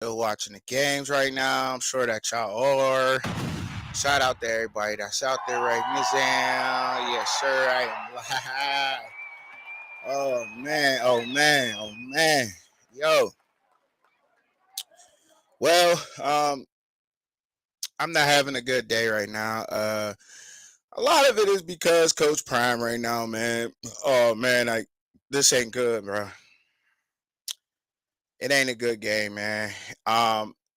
Still watching the games right now. I'm sure that y'all are. Shout out to everybody that's out there writing this down. Yes, sir. I am live. Oh man. Oh man. Oh man. Yo. Well, I'm not having a good day right now. A lot of it is because Coach Prime right now, man. Oh man, this ain't good, bro. It ain't a good game, man.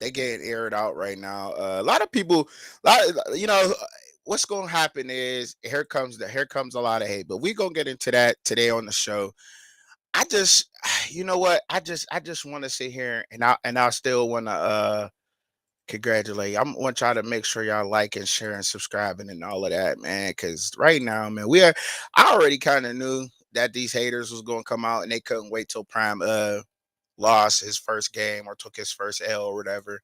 They get aired out right now. A lot of people, what's gonna happen is here comes a lot of hate, but we gonna get into that today on the show. I just, you know what? I just want to sit here and I still want to congratulate. I want y'all to make sure y'all like and share and subscribing and all of that, man. Because right now, man, I already kind of knew that these haters was gonna come out and they couldn't wait till Prime lost his first game or took his first L or whatever.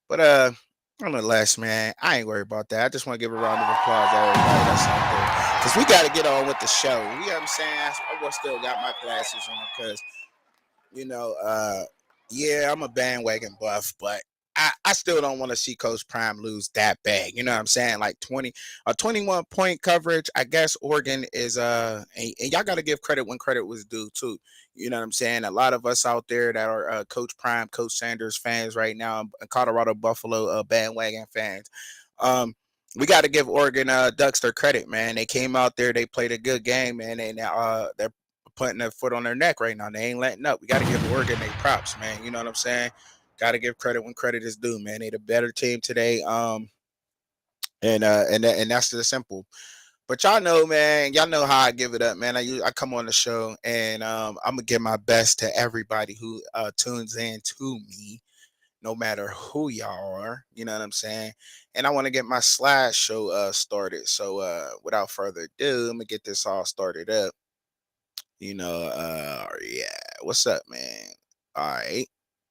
But nonetheless, man, I ain't worried about that. I just want to give a round of applause to everybody that's out there. Because we got to get on with the show. You know what I'm saying? I still got my glasses on because, you know, yeah, I'm a bandwagon buff, but I still don't want to see Coach Prime lose that bad. You know what I'm saying? Like 21 point coverage. I guess Oregon is and y'all gotta give credit when credit was due too. You know what I'm saying? A lot of us out there that are Coach Prime, Coach Sanders fans right now, Colorado Buffalo bandwagon fans. Um, we got to give Oregon Ducks their credit, man. They came out there, they played a good game, man, and they're putting their foot on their neck right now. They ain't letting up. We got to give Oregon their props, man. You know what I'm saying? Got to give credit when credit is due, man. They the better team today. And that's the simple. But y'all know, man. Y'all know how I give it up, man. I come on the show and I'm gonna give my best to everybody who tunes in to me, no matter who y'all are. You know what I'm saying? And I want to get my slideshow started. So without further ado, I'm gonna get this all started up. Yeah. What's up, man? All right.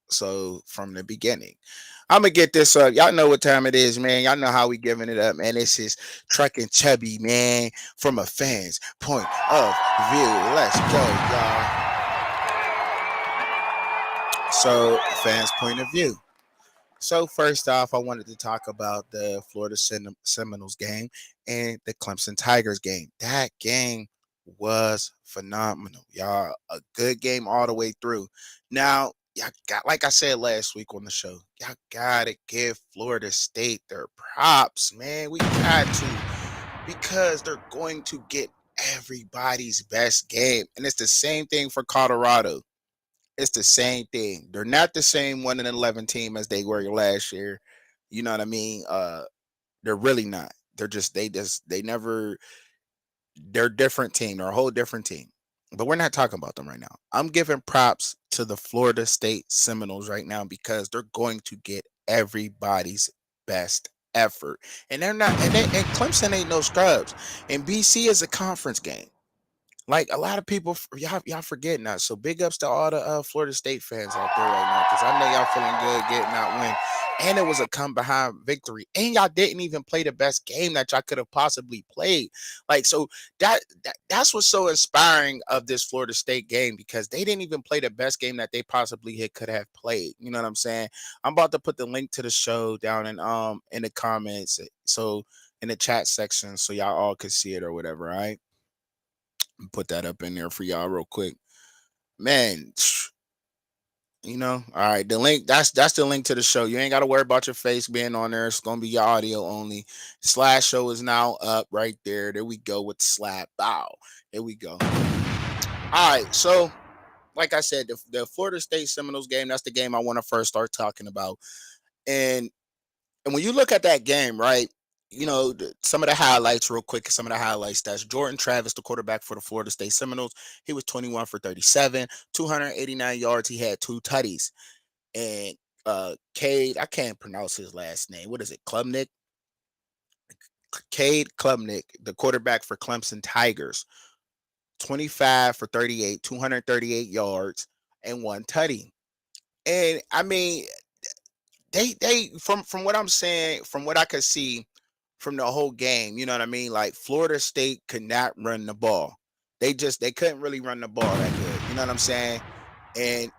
So from the beginning, I'm gonna get this up. Y'all know what time it is, man. Y'all know how we giving it up, man. This is Truckin Chubby, man, from a fan's point of view. Let's go, y'all. So, fans' point of view. So first off, I wanted to talk about the Florida Seminoles game and the Clemson Tigers game. That game was phenomenal, y'all. A good game all the way through. Now, y'all got, like I said last week on the show, y'all gotta give Florida State their props, man. We got to because they're going to get everybody's best game, and it's the same thing for Colorado. It's the same thing. They're not the same 1-11 team as they were last year. You know what I mean? They're really not. They never they're a different team. They're a whole different team. But we're not talking about them right now. I'm giving props to the Florida State Seminoles right now because they're going to get everybody's best effort. And they're not and Clemson ain't no scrubs. And BC is a conference game. Like a lot of people, y'all forgetting that. So big ups to all the Florida State fans out there right now, because I know y'all feeling good getting that win, and it was a come behind victory, and y'all didn't even play the best game that y'all could have possibly played. Like so that's what's so inspiring of this Florida State game because they didn't even play the best game that they possibly could have played. You know what I'm saying? I'm about to put the link to the show down in the comments, so in the chat section, so y'all all can see it or whatever. All right, put that up in there for y'all real quick. Man, all right. The link that's the link to the show. You ain't gotta worry about your face being on there. It's gonna be your audio only. Slash show is now up right there. There we go with the slap. Bow. There we go. All right, so like I said, the Florida State Seminoles game, that's the game I want to first start talking about. And And when you look at that game, right, some of the highlights, real quick, some of the highlights. That's Jordan Travis, the quarterback for the Florida State Seminoles. He was 21 for 37, 289 yards. He had two tutties. And Cade, I can't pronounce his last name. What is it? Klubnik? Cade Klubnik, the quarterback for Clemson Tigers, 25 for 38, 238 yards, and one tutty. And I mean, they from what I'm saying, from what I could see from the whole game, you know what I mean? Like Florida State could not run the ball. They couldn't really run the ball that good. You know what I'm saying? And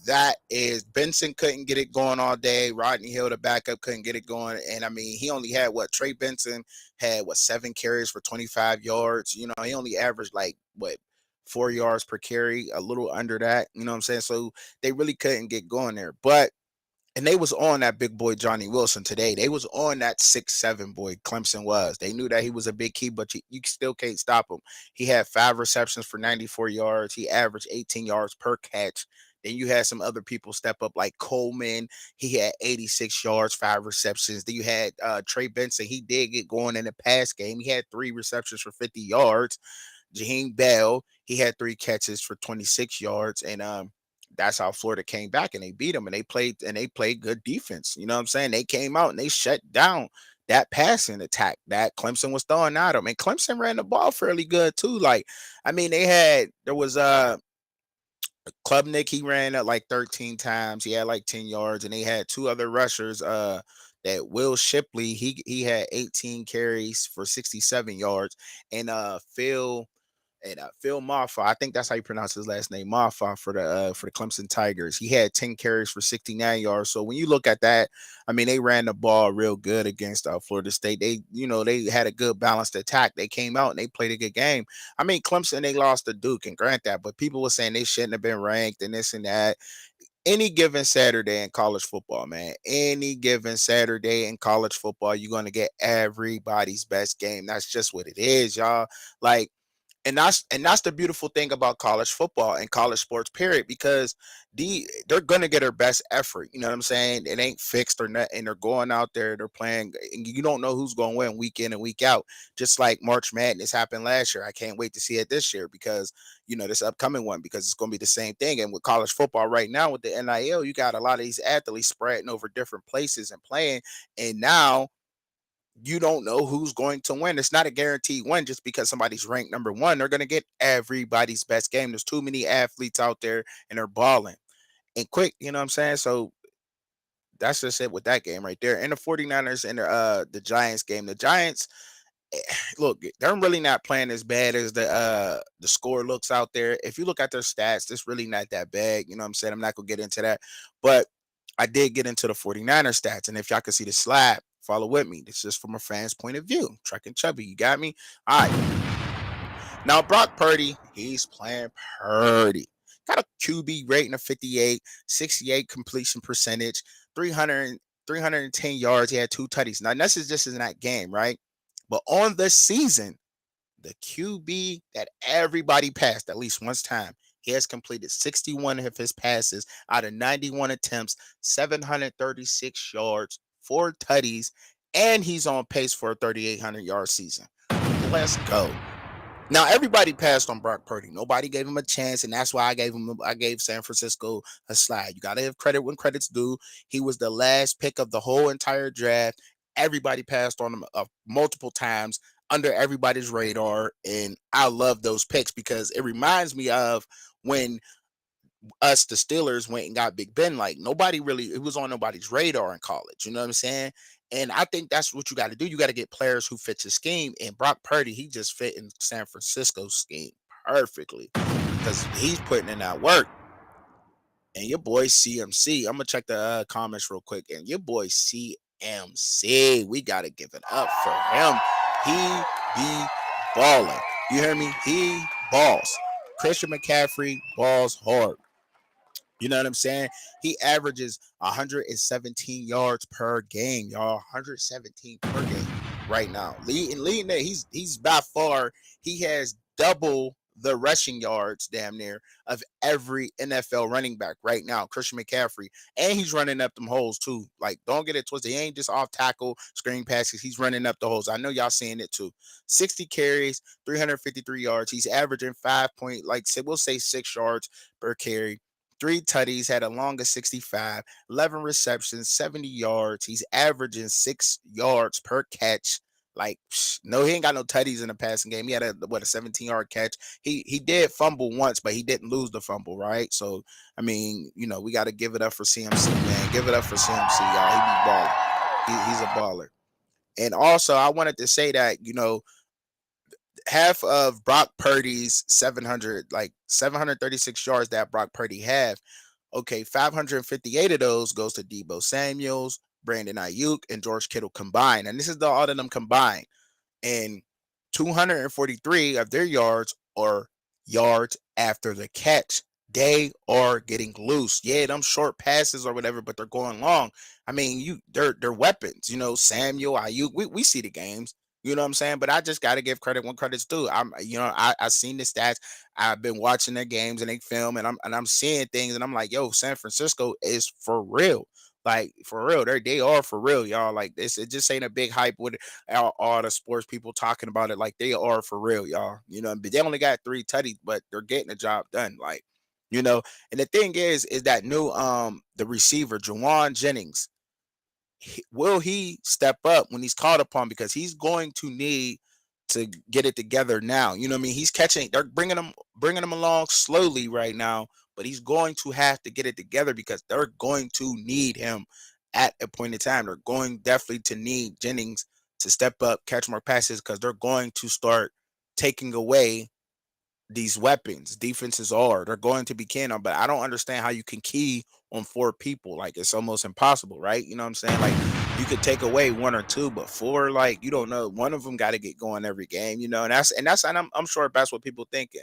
that is Benson couldn't get it going all day. Rodney Hill, the backup, couldn't get it going. And I mean, he only had what Trey Benson had 7 carries for 25 yards. You know, he only averaged like 4 yards per carry, a little under that. You know what I'm saying? So they really couldn't get going there. But and they was on that big boy Johnny Wilson today. They was on that 6'7" boy Clemson was. They knew that he was a big key, but you still can't stop him. He had 5 receptions for 94 yards. He averaged 18 yards per catch. Then you had some other people step up like Coleman. He had 86 yards, 5 receptions. Then you had Trey Benson. He did get going in the pass game. He had 3 receptions for 50 yards. Jaheim Bell, he had 3 catches for 26 yards. And that's how Florida came back and they beat them, and they played good defense. You know what I'm saying? They came out and they shut down that passing attack that Clemson was throwing at them. And Clemson ran the ball fairly good too. Like, I mean, there was Klubnik, he ran it like 13 times. He had like 10 yards, and they had two other rushers. That Will Shipley, he had 18 carries for 67 yards, and Phil Maffa, I think that's how you pronounce his last name, Maffa, for the Clemson Tigers. He had 10 carries for 69 yards. So when you look at that, I mean, they ran the ball real good against Florida State. They had a good balanced attack. They came out and they played a good game. I mean, Clemson, they lost to Duke, and grant that, but people were saying they shouldn't have been ranked and this and that. Any given Saturday in college football, man, any given Saturday in college football, you're going to get everybody's best game. That's just what it is, y'all. Like, and that's the beautiful thing about college football and college sports, period, because they're gonna get their best effort. You know what I'm saying? It ain't fixed or not, and they're going out there, they're playing, and you don't know who's gonna win week in and week out. Just like March Madness happened last year. I can't wait to see it this year because this upcoming one, because it's gonna be the same thing. And with college football right now with the NIL, you got a lot of these athletes spreading over different places and playing, and now you don't know who's going to win. It's not a guaranteed win just because somebody's ranked number one. They're going to get everybody's best game. There's too many athletes out there and they're balling and quick. You know what I'm saying? So that's just it with that game right there. And the 49ers and the Giants game. The Giants, look, they're really not playing as bad as the score looks out there. If you look at their stats, it's really not that bad. You know what I'm saying? I'm not gonna get into that. But I did get into the 49er stats. And if y'all can see the slide, follow with me. This is from a fan's point of view. Truckin Chubby, you got me? All right. Now, Brock Purdy, he's playing Purdy. Got a QB rating of 58, 68 completion percentage, 300, 310 yards. He had 2 tutties. Now, this is just in that game, right? But on the season, the QB that everybody passed at least once time, he has completed 61 of his passes out of 91 attempts, 736 yards, 4 tutties, and he's on pace for a 3,800-yard season. Let's go. Now everybody passed on Brock Purdy. Nobody gave him a chance, and that's why I gave San Francisco a slide. You gotta give credit when credit's due. He was the last pick of the whole entire draft. Everybody passed on him multiple times under everybody's radar, and I love those picks because it reminds me of when us, the Steelers, went and got Big Ben. Like, nobody really, it was on nobody's radar in college. You know what I'm saying? And I think that's what you got to do. You got to get players who fit your scheme. And Brock Purdy, he just fit in San Francisco's scheme perfectly because he's putting in that work. And your boy CMC, I'm gonna check the comments real quick. And your boy CMC, we gotta give it up for him. He be balling. You hear me? He balls. Christian McCaffrey balls hard. You know what I'm saying? He averages 117 yards per game, y'all. 117 per game right now. Leading that, he's by far, he has double the rushing yards damn near of every NFL running back right now, Christian McCaffrey. And he's running up them holes too. Like, don't get it twisted. He ain't just off tackle, screen passes. He's running up the holes. I know y'all seeing it too. 60 carries, 353 yards. He's averaging 6 yards per carry. 3 tutties, had a long of 65, 11 receptions, 70 yards. He's averaging 6 yards per catch. Like, no, he ain't got no tutties in the passing game. He had a 17-yard catch. He did fumble once, but he didn't lose the fumble, right? So, I mean, we got to give it up for CMC, man. Give it up for CMC, y'all. He be balling. He's a baller. And also, I wanted to say that, half of Brock Purdy's 736 yards that Brock Purdy had Okay, 558 of those goes to Debo Samuels, Brandon Ayuk, and George Kittle combined. And this is all of them combined. And 243 of their yards are yards after the catch. They are getting loose. Yeah, them short passes or whatever, but they're going long. I mean, they're weapons. Samuel, Ayuk. We see the games. You know what I'm saying? But I just got to give credit when credit's due. I seen the stats. I've been watching their games and they film, and I'm seeing things, and I'm like, yo, San Francisco is for real. Like for real, they are for real, y'all. Like this, it just ain't a big hype with all the sports people talking about it. Like they are for real, y'all. But they only got 3 tutties, but they're getting the job done. Like, you know. And the thing is that new the receiver, Jawan Jennings, will he step up when he's called upon? Because he's going to need to get it together now. You know what I mean? He's catching. They're bringing him along slowly right now, but he's going to have to get it together because they're going to need him at a point in time. They're going definitely to need Jennings to step up, catch more passes because they're going to start taking away these weapons. Defenses are they're going to be keying on, but I don't understand how you can key on 4 people. Like it's almost impossible, right? You know what I'm saying? Like you could take away 1 or 2, but 4, like you don't know. One of them got to get going every game, and I'm sure that's what people thinking.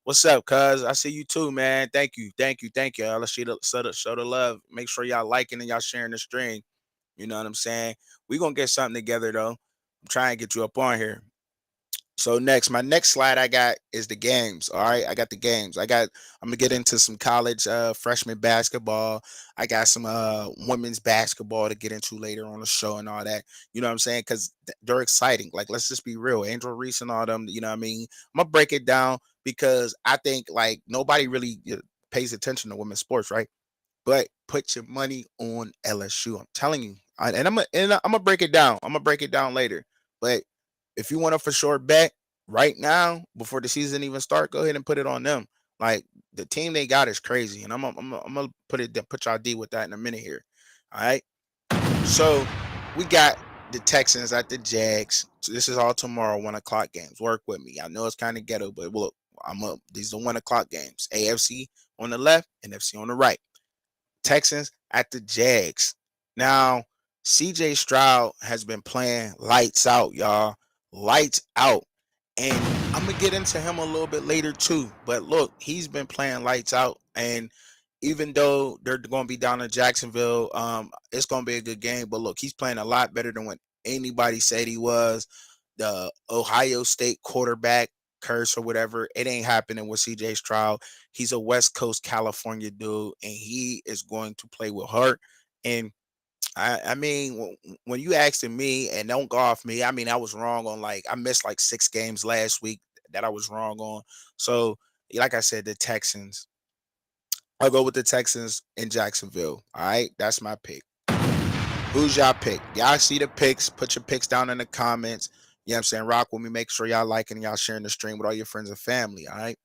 What's up, cuz? I see you too, man. Thank you. Let's show the love. Make sure y'all liking and y'all sharing the stream. You know what I'm saying? We gonna get something together though. I'm trying to get you up on here. So my next slide I got is the games. All right, I got the games. I'm gonna get into some college freshman basketball. I got some women's basketball to get into later on the show and all that. You know what I'm saying? Because they're exciting. Like let's just be real. Angel Reese and all them. You know what I mean? I'm gonna break it down because I think like nobody really pays attention to women's sports, right? But put your money on LSU. I'm telling you. I'm gonna break it down. I'm gonna break it down later. But if you want a for sure bet right now before the season even start, go ahead and put it on them. Like the team they got is crazy, and I'm gonna put y'all D with that in a minute here. All right. So we got the Texans at the Jags. So this is all tomorrow, 1 o'clock games. Work with me. I know it's kind of ghetto, but look, I'm up. These are 1 o'clock games. AFC on the left, NFC on the right. Texans at the Jags. Now, CJ Stroud has been playing lights out, y'all. Lights out. And I'm going to get into him a little bit later, too. But look, he's been playing lights out. And even though they're going to be down in Jacksonville, it's going to be a good game. But look, he's playing a lot better than what anybody said he was. The Ohio State quarterback curse or whatever, it ain't happening with CJ Stroud. He's a West Coast California dude, and he is going to play with heart. And I mean, when you asking me, and don't go off me, I mean, I was wrong on I missed like 6 games last week that I was wrong on. So, like I said, the Texans. I'll go with the Texans in Jacksonville. All right, that's my pick. Who's y'all pick? Y'all see the picks? Put your picks down in the comments. You know what I'm saying? Rock with me. Make sure y'all liking and y'all sharing the stream with all your friends and family. All right.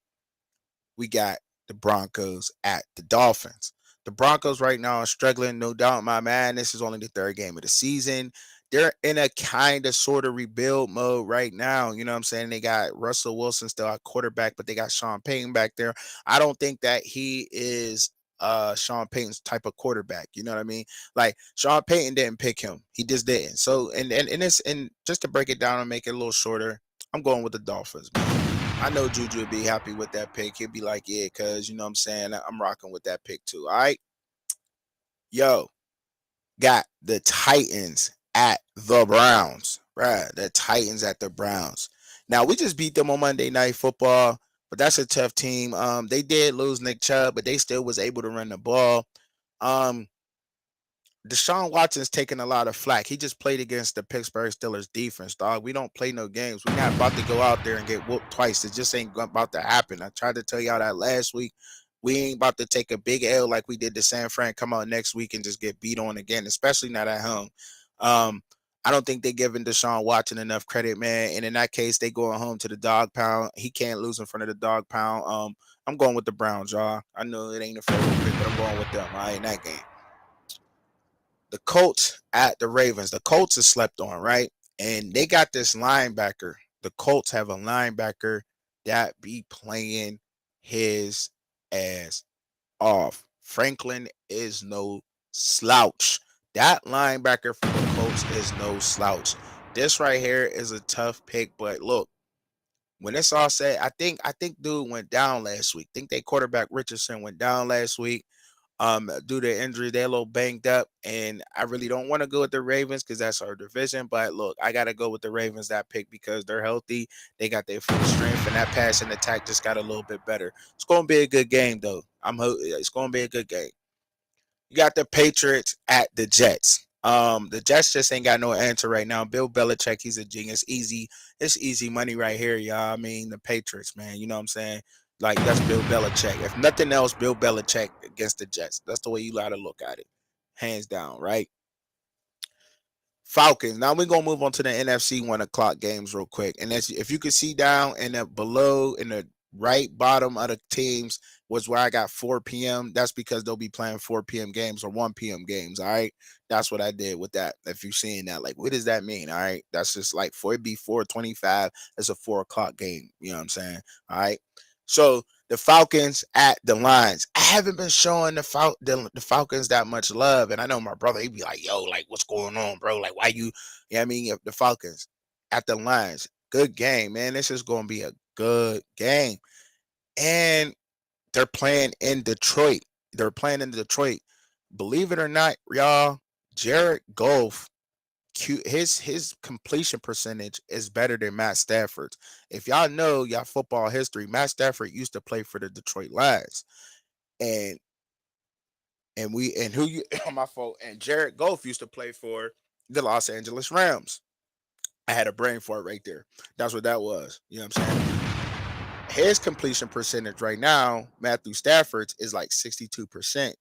We got the Broncos at the Dolphins. The Broncos right now are struggling, no doubt, my man. This is only the 3rd game of the season. They're in a kind of sort of rebuild mode right now. You know what I'm saying? They got Russell Wilson still at quarterback, but they got Sean Payton back there. I don't think that he is Sean Payton's type of quarterback. You know what I mean? Like Sean Payton didn't pick him. He just didn't. So and just to break it down and make it a little shorter, I'm going with the Dolphins, man. I know Juju would be happy with that pick. He'd be like, yeah, because, you know what I'm saying? I'm rocking with that pick too. All right. Yo, got the Titans at the Browns. Right. The Titans at the Browns. Now, we just beat them on Monday Night Football, but that's a tough team. They did lose Nick Chubb, but they still was able to run the ball. Um, Deshaun Watson's taking a lot of flack. He just played against the Pittsburgh Steelers defense, dog. We don't play no games. We're not about to go out there and get whooped twice. It just ain't about to happen. I tried to tell y'all that last week. We ain't about to take a big L like we did to San Fran, come out next week and just get beat on again, especially not at home. Um, I don't think they're giving Deshaun Watson enough credit, man. And in that case, they going home to the dog pound. He can't lose in front of the dog pound. I'm going with the Browns, y'all. I know it ain't a favorite pick, but I'm going with them. All right, in that game. The Colts at the Ravens. The Colts is slept on, right? And they got this linebacker. The Colts have a linebacker that be playing his ass off. Franklin is no slouch. That linebacker for the Colts is no slouch. This right here is a tough pick, but look, when it's all said, I think dude went down last week. I think they quarterback Richardson went down last week. Due to injury, they're a little banged up, and I really don't want to go with the Ravens because that's our division. But look, I gotta go with the Ravens that pick because they're healthy. They got their full strength, and that passing attack just got a little bit better. It's gonna be a good game though. It's gonna be a good game. You got the Patriots at the Jets. The Jets just ain't got no answer right now. Bill Belichick, he's a genius. It's easy money right here, y'all. I mean, the Patriots, man. You know what I'm saying? Like that's Bill Belichick. If nothing else, Bill Belichick against the Jets. That's the way you gotta look at it, hands down, right? Falcons. Now we're gonna move on to the NFC 1 o'clock games real quick. And that's if you can see down in the below in the right bottom of the teams was where I got 4 p.m. That's because they'll be playing 4 p.m. games or 1 p.m. games. All right. That's what I did with that. If you're seeing that, like, what does that mean? All right. That's just like it'd be 4:25. It's a 4 o'clock game. You know what I'm saying? All right. So the Falcons at the Lions. I haven't been showing the Falcons that much love, and I know my brother. He'd be like, "Yo, like, what's going on, bro? Like, why you? You know what I mean, if the Falcons at the Lions, good game, man. This is going to be a good game, and they're playing in Detroit. They're playing in Detroit. Believe it or not, y'all, Jared Goff his completion percentage is better than Matt Stafford's. If y'all know y'all football history, Matt Stafford used to play for the Detroit Lions, and and who you my fault, and Jared Goff used to play for the Los Angeles Rams. I had a brain fart right there. That's what that was. You know what I'm saying? His completion percentage right now, Matthew Stafford's, is like 62%.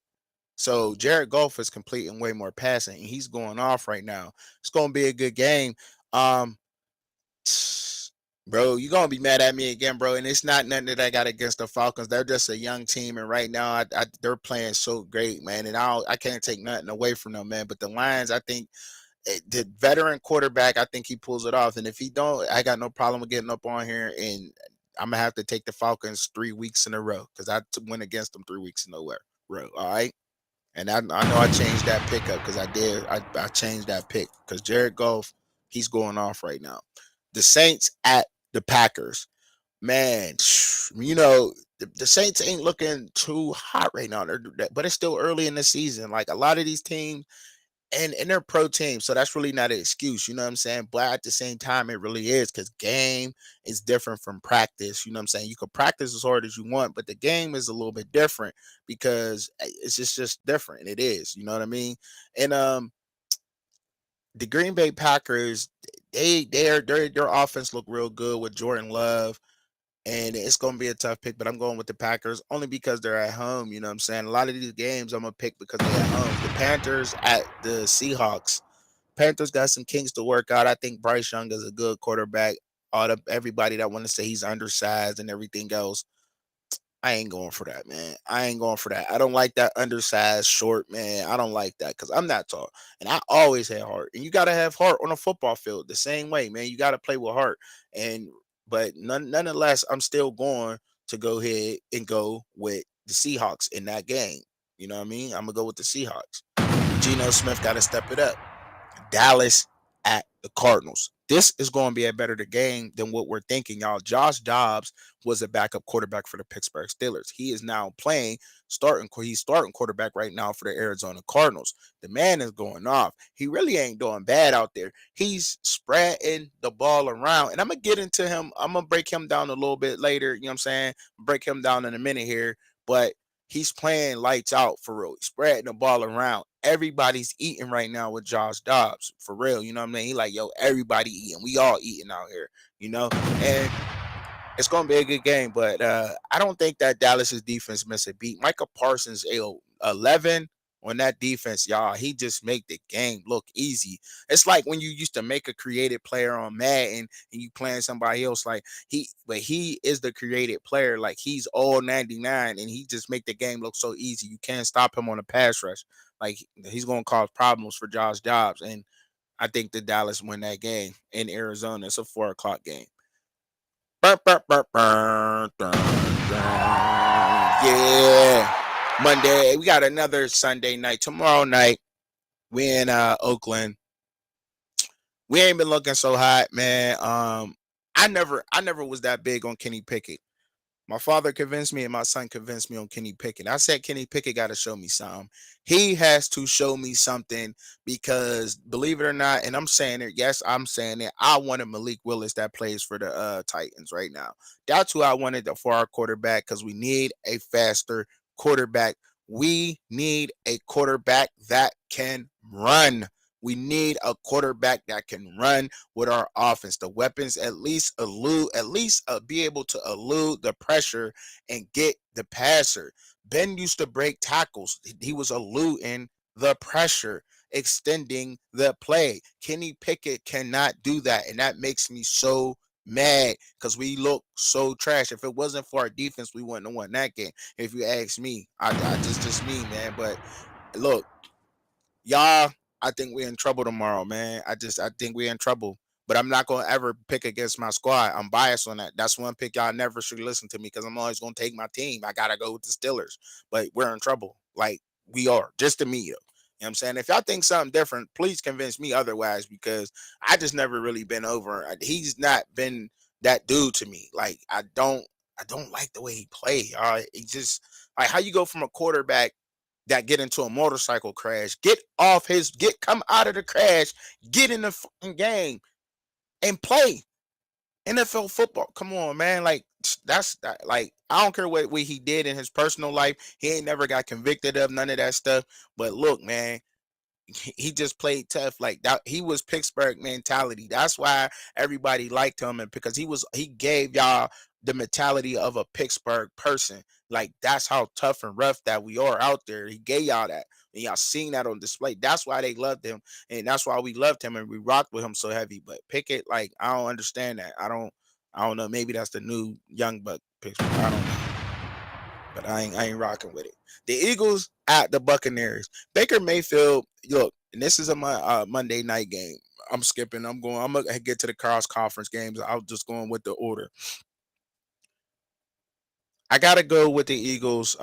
So Jared Goff is completing way more passing, and he's going off right now. It's gonna be a good game. Um, Bro, you're gonna be mad at me again, bro. And it's not nothing that I got against the Falcons. They're just a young team, and right now, they're playing so great, man. And I can't take nothing away from them, man. But the Lions, I think the veteran quarterback, I think he pulls it off. And if he don't, I got no problem with getting up on here, and I'm gonna have to take the Falcons 3 weeks in a row because went against them 3 weeks in a row. All right. And I know I changed that pick up because I did. I changed that pick because Jared Goff, he's going off right now. The Saints at the Packers. Man, the Saints ain't looking too hot right now. But it's still early in the season. Like a lot of these teams, and they're pro teams, so that's really not an excuse. You know what I'm saying? But at the same time, it really is because game is different from practice. You know what I'm saying? You can practice as hard as you want, but the game is a little bit different because it's just different. It is. You know what I mean? And the Green Bay Packers, their offense look real good with Jordan Love, and it's going to be a tough pick, but I'm going with the Packers only because they're at home. You know what I'm saying? A lot of these games I'm going to pick because they're at home. The Panthers at the Seahawks. Panthers got some kinks to work out. I think Bryce Young is a good quarterback. Everybody that want to say he's undersized and everything else, I ain't going for that, man. I ain't going for that. I don't like that undersized short, man. I don't like that because I'm not tall. And I always had heart. And you gotta have heart on a football field the same way, man. You gotta play with heart. And but nonetheless, I'm still going to go ahead and go with the Seahawks in that game. You know what I mean? I'm gonna go with the Seahawks. Geno Smith gotta step it up. Dallas at the Cardinals. This is going to be a better game than what we're thinking, y'all. Josh Dobbs was a backup quarterback for the Pittsburgh Steelers. He is now playing starting. He's starting quarterback right now for the Arizona Cardinals. The man is going off. He really ain't doing bad out there. He's spreading the ball around, and I'm gonna get into him. I'm gonna break him down a little bit later. You know what I'm saying? Break him down in a minute here, but he's playing lights out for real. He's spreading the ball around. Everybody's eating right now with Josh Dobbs for real. You know what I mean? He like, yo, everybody eating. We all eating out here, and it's gonna be a good game, but I don't think that Dallas's defense miss a beat. Micah Parsons, 11 on that defense, y'all. He just make the game look easy. It's like when you used to make a created player on Madden and you playing somebody else. Like but he is the created player. Like he's all 99, and he just make the game look so easy. You can't stop him on a pass rush. Like he's gonna cause problems for Josh Dobbs, and I think the Dallas win that game in Arizona. It's a 4 o'clock game. Burr, burr, burr, burr, dun, dun. Yeah. Monday, we got another Sunday night. Tomorrow night, we in Oakland. We ain't been looking so hot, man. I never was that big on Kenny Pickett. My father convinced me and my son convinced me on Kenny Pickett. I said Kenny Pickett got to show me something. He has to show me something because believe it or not, and I'm saying it, yes, I'm saying it. I wanted Malik Willis that plays for the Titans right now. That's who I wanted for our quarterback because we need a faster quarterback. We need a quarterback that can run. We need a quarterback that can run with our offense. The weapons be able to elude the pressure and get the passer. Ben used to break tackles. He was eluding the pressure, extending the play. Kenny Pickett cannot do that, and that makes me so mad because we look so trash. If it wasn't for our defense, we wouldn't have won that game. If you ask me, I just me, man. But look, y'all, I think we're in trouble tomorrow, man. I think we're in trouble. But I'm not gonna ever pick against my squad. I'm biased on that. That's one pick y'all never should listen to me because I'm always gonna take my team. I gotta go with the Steelers. But we're in trouble. Like we are, just to me, though. You know what I'm saying? If y'all think something different, please convince me otherwise because I just never really been over. He's not been that dude to me. Like I don't like the way he play. He just like how you go from a quarterback that get into a motorcycle crash, come out of the crash, get in the fucking game and play NFL football. Come on, man. Like like I don't care what he did in his personal life. He ain't never got convicted of none of that stuff. But look, man, he just played tough like that. He was Pittsburgh mentality. That's why everybody liked him, and because he gave y'all the mentality of a Pittsburgh person. Like that's how tough and rough that we are out there. He gave y'all that, and y'all seen that on display. That's why they loved him, and that's why we loved him and we rocked with him so heavy. But Pickett, like I don't understand that. I don't know. Maybe that's the new young buck Pittsburgh. I don't know, but I ain't rocking with it. The Eagles at the Buccaneers. Baker Mayfield, look, and this is a Monday night game. I'm skipping. I'm gonna get to the cross conference games. I'm just going with the order. I gotta go with the Eagles.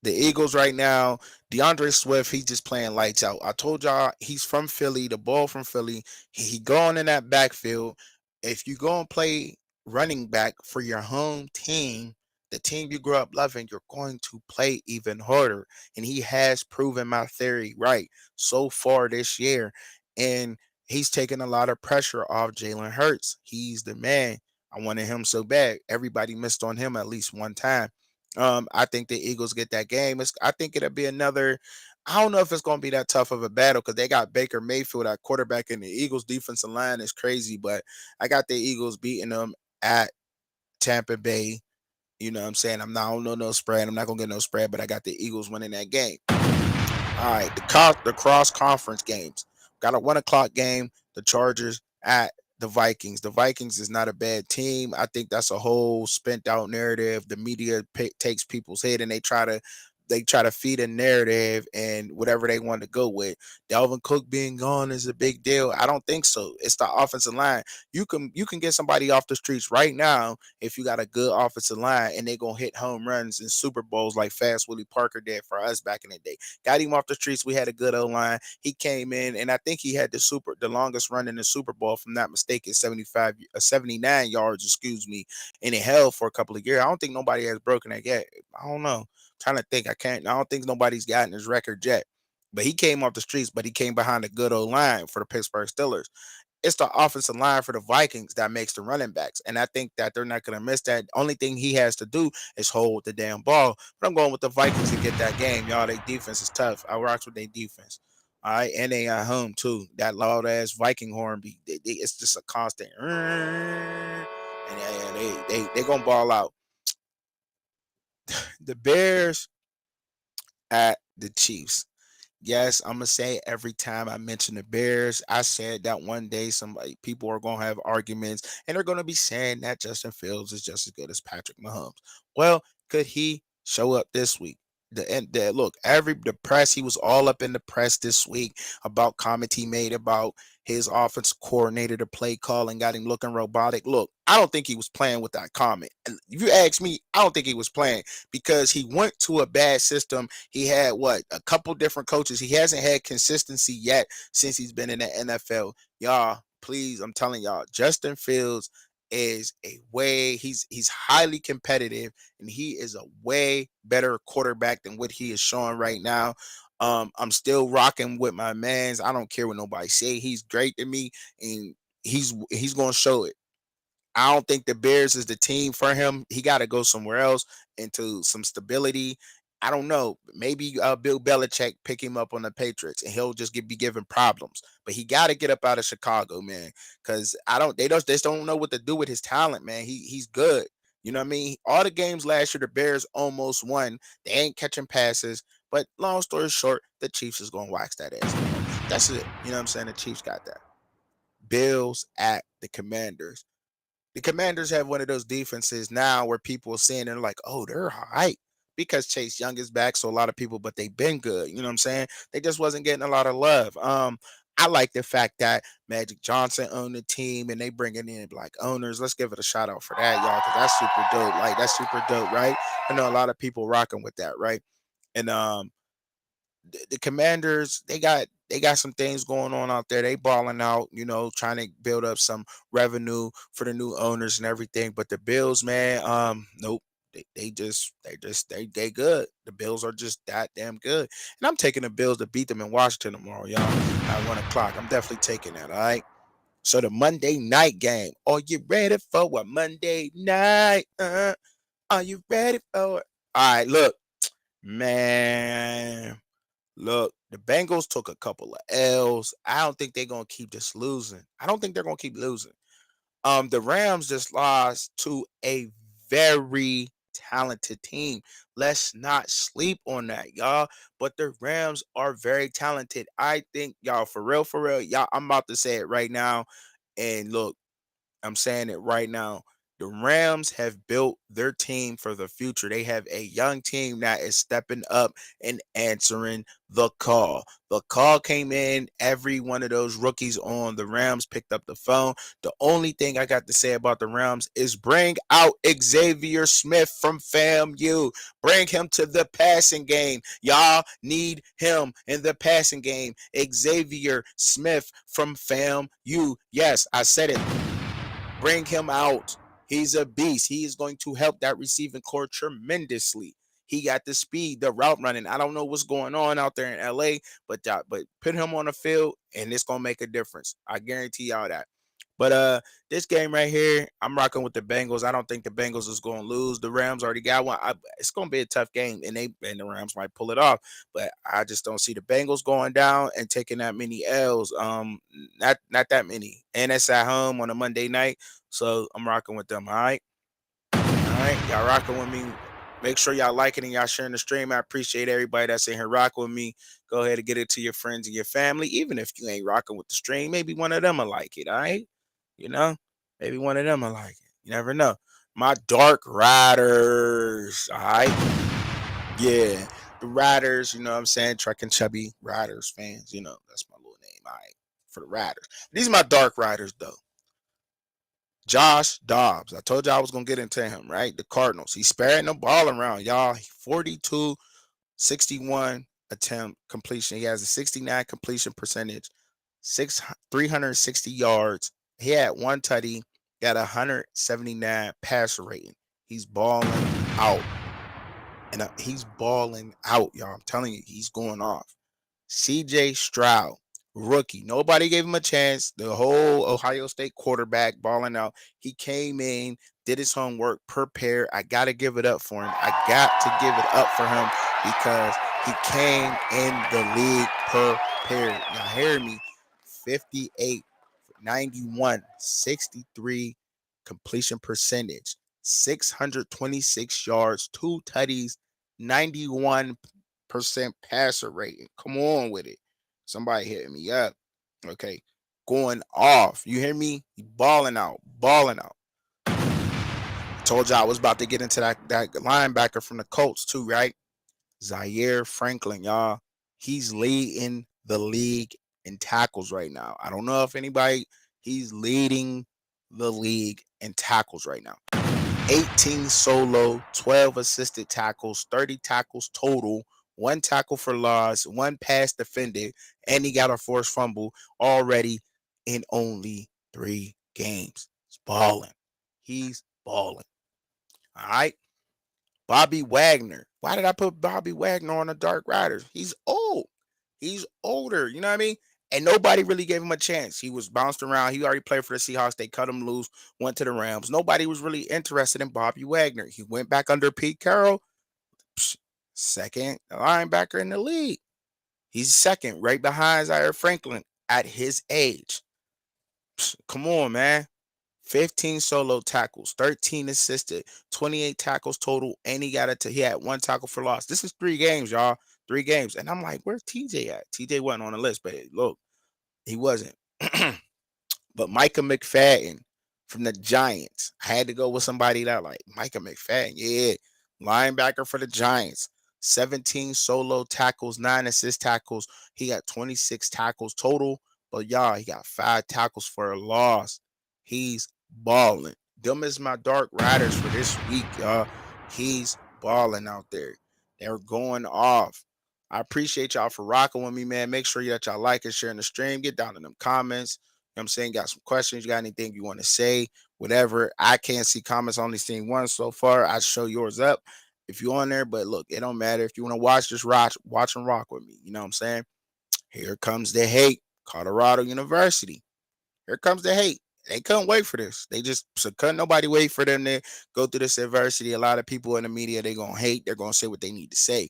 The Eagles right now, DeAndre Swift, he's just playing lights out. I told y'all he's from Philly, the ball from Philly. He going in that backfield. If you go and play running back for your home team, the team you grew up loving, you're going to play even harder. And he has proven my theory right so far this year. And he's taking a lot of pressure off Jalen Hurts. He's the man. I wanted him so bad. Everybody missed on him at least one time. I think the Eagles get that game. I think it'll be another. I don't know if it's going to be that tough of a battle because they got Baker Mayfield at quarterback, and the Eagles' defensive line is crazy. But I got the Eagles beating them at Tampa Bay. You know what I'm saying? I don't know no spread. I'm not going to get no spread, but I got the Eagles winning that game. All right, the cross conference games. Got a 1 o'clock game. The Chargers at the Vikings. The Vikings is not a bad team. I think that's a whole spent out narrative. The media takes people's head and they try to feed a narrative and whatever they want to go with. Dalvin Cook being gone is a big deal. I don't think so. It's the offensive line. You can get somebody off the streets right now if you got a good offensive line and they gonna hit home runs in Super Bowls like Fast Willie Parker did for us back in the day. Got him off the streets. We had a good O line. He came in and I think he had the longest run in the Super Bowl, if I'm not mistaken, 79 yards, excuse me, and it held for a couple of years. I don't think nobody has broken that yet. I don't know. Trying to think. I don't think nobody's gotten his record yet. But he came off the streets, but he came behind a good old line for the Pittsburgh Steelers. It's the offensive line for the Vikings that makes the running backs. And I think that they're not going to miss that. Only thing he has to do is hold the damn ball. But I'm going with the Vikings to get that game. Y'all, their defense is tough. I rocks with their defense. All right. And they at home, too. That loud ass Viking horn beat. It's just a constant. And they going to ball out. The Bears at the Chiefs. Yes, I'm gonna say every time I mention the Bears, I said that one day somebody people are gonna have arguments and they're gonna be saying that Justin Fields is just as good as Patrick Mahomes. Well, could he show up this week? Look, the press, he was all up in the press this week about comment he made about his offensive coordinator, the play calling got him looking robotic. Look, I don't think he was playing with that comment. And if you ask me, I don't think he was playing because he went to a bad system. He had a couple different coaches. He hasn't had consistency yet since he's been in the NFL. Y'all, please, I'm telling y'all, Justin Fields is he's highly competitive, and he is a way better quarterback than what he is showing right now. I'm still rocking with my mans. I don't care what nobody say. He's great to me, and he's gonna show it. I don't think the Bears is the team for him. He got to go somewhere else into some stability. I don't know. Maybe Bill Belichick pick him up on the Patriots, and he'll just be given problems. But he got to get up out of Chicago, man, because I don't. They just don't know what to do with his talent, man. He's good. You know what I mean? All the games last year, the Bears almost won. They ain't catching passes. But long story short, the Chiefs is gonna wax that ass. That's it. You know what I'm saying? The Chiefs got that. Bills at the Commanders. The Commanders have one of those defenses now where people are seeing and like, oh, they're high because Chase Young is back. So a lot of people, but they've been good. You know what I'm saying? They just wasn't getting a lot of love. I like the fact that Magic Johnson owned the team and they bringing in black owners. Let's give it a shout out for that, y'all, because that's super dope. Like that's super dope, right? I know a lot of people rocking with that, right? And the Commanders, they got some things going on out there. They balling out, trying to build up some revenue for the new owners and everything. But the Bills, man, nope. They good. The Bills are just that damn good. And I'm taking the Bills to beat them in Washington tomorrow, y'all, at 1 o'clock. I'm definitely taking that, all right? So the Monday night game. Are you ready for a Monday night? Are you ready for it? All right, look, man. Look, the Bengals took a couple of L's. I don't think they're gonna keep just losing. I don't think they're gonna keep losing. The Rams just lost to a very talented team. Let's not sleep on that, y'all. But the Rams are very talented. I think, y'all, for real, y'all, I'm about to say it right now. And look, I'm saying it right now. The Rams have built their team for the future. They have a young team that is stepping up and answering the call. The call came in. Every one of those rookies on the Rams picked up the phone. The only thing I got to say about the Rams is bring out Xavier Smith from FAMU. Bring him to the passing game. Y'all need him in the passing game. Xavier Smith from FAMU. Yes, I said it. Bring him out. He's a beast. He is going to help that receiving core tremendously. He got the speed, the route running. I don't know what's going on out there in LA, but put him on the field and it's gonna make a difference. I guarantee y'all that. But this game right here, I'm rocking with the Bengals. I don't think the Bengals is going to lose. The Rams already got one. It's going to be a tough game, and the Rams might pull it off. But I just don't see the Bengals going down and taking that many L's. Not that many, and it's at home on a Monday night. So I'm rocking with them. All right, y'all rocking with me. Make sure y'all liking and y'all sharing the stream. I appreciate everybody that's in here rocking with me. Go ahead and get it to your friends and your family. Even if you ain't rocking with the stream, maybe one of them will like it. All right. You know, maybe one of them will like it. You never know. My Dark Riders. All right. Yeah. The Riders, you know what I'm saying? Truckin Chubbzy Riders fans. That's my little name. All right. For the Riders. These are my Dark Riders, though. Josh Dobbs. I told you I was going to get into him, right? The Cardinals. He's sparing the ball around, y'all. 42, 61 attempt completion. He has a 69 completion percentage, 360 yards. He had one tutty, got 179 passer rating. He's balling out. And he's balling out, y'all. I'm telling you, he's going off. CJ Stroud, rookie. Nobody gave him a chance. The whole Ohio State quarterback balling out. He came in, did his homework, prepared. I got to give it up for him. I got to give it up for him because he came in the league prepared. Y'all hear me? 58, 91, 63 completion percentage, 626 yards, 2 tutties, 91% passer rating. Come on with it. Somebody hitting me up. Okay. Going off. You hear me? Balling out. Balling out. Told y'all I was about to get into that linebacker from the Colts too, right? Zaire Franklin, y'all. He's leading the league in tackles right now. I don't know if anybody, he's leading the league in tackles right now. 18 solo, 12 assisted tackles, 30 tackles total, one tackle for loss, one pass defended, and he got a forced fumble already in only 3 games. He's balling. He's balling. All right. Bobby Wagner. Why did I put Bobby Wagner on the Dark Riders? He's old. He's older. You know what I mean? And nobody really gave him a chance. He was bounced around. He already played for the Seahawks. They cut him loose, went to the Rams. Nobody was really interested in Bobby Wagner. He went back under Pete Carroll, second linebacker in the league. He's second, right behind Zaire Franklin at his age. Come on, man. 15 solo tackles, 13 assisted, 28 tackles total, and he had one tackle for loss. This is 3 games, y'all. 3 games. And I'm like, where's TJ at? TJ wasn't on the list, but look, he wasn't. But Micah McFadden from the Giants. I had to go with somebody that like Micah McFadden. Yeah. Linebacker for the Giants. 17 solo tackles, 9 assist tackles. He got 26 tackles total. But y'all, he got 5 tackles for a loss. He's balling. Them is my Dark Riders for this week, y'all. He's balling out there. They're going off. I appreciate y'all for rocking with me, man. Make sure that y'all like and share in the stream. Get down in them comments. You know what I'm saying? Got some questions. You got anything you want to say? Whatever. I can't see comments, only seen one so far. I show yours up if you're on there. But look, it don't matter. If you want to watch, just watch and rock with me. You know what I'm saying? Here comes the hate. Colorado University. Here comes the hate. They couldn't wait for this. They just so couldn't nobody wait for them to go through this adversity. A lot of people in the media, they gonna hate. They're gonna say what they need to say.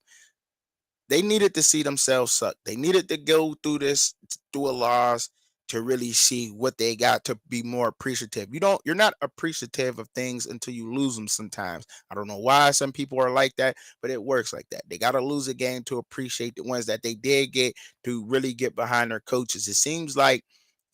They needed to see themselves suck. They needed to go through this, through a loss to really see what they got to be more appreciative. You're not appreciative of things until you lose them sometimes. I don't know why some people are like that, but it works like that. They got to lose a game to appreciate the ones that they did get, to really get behind their coaches. It seems like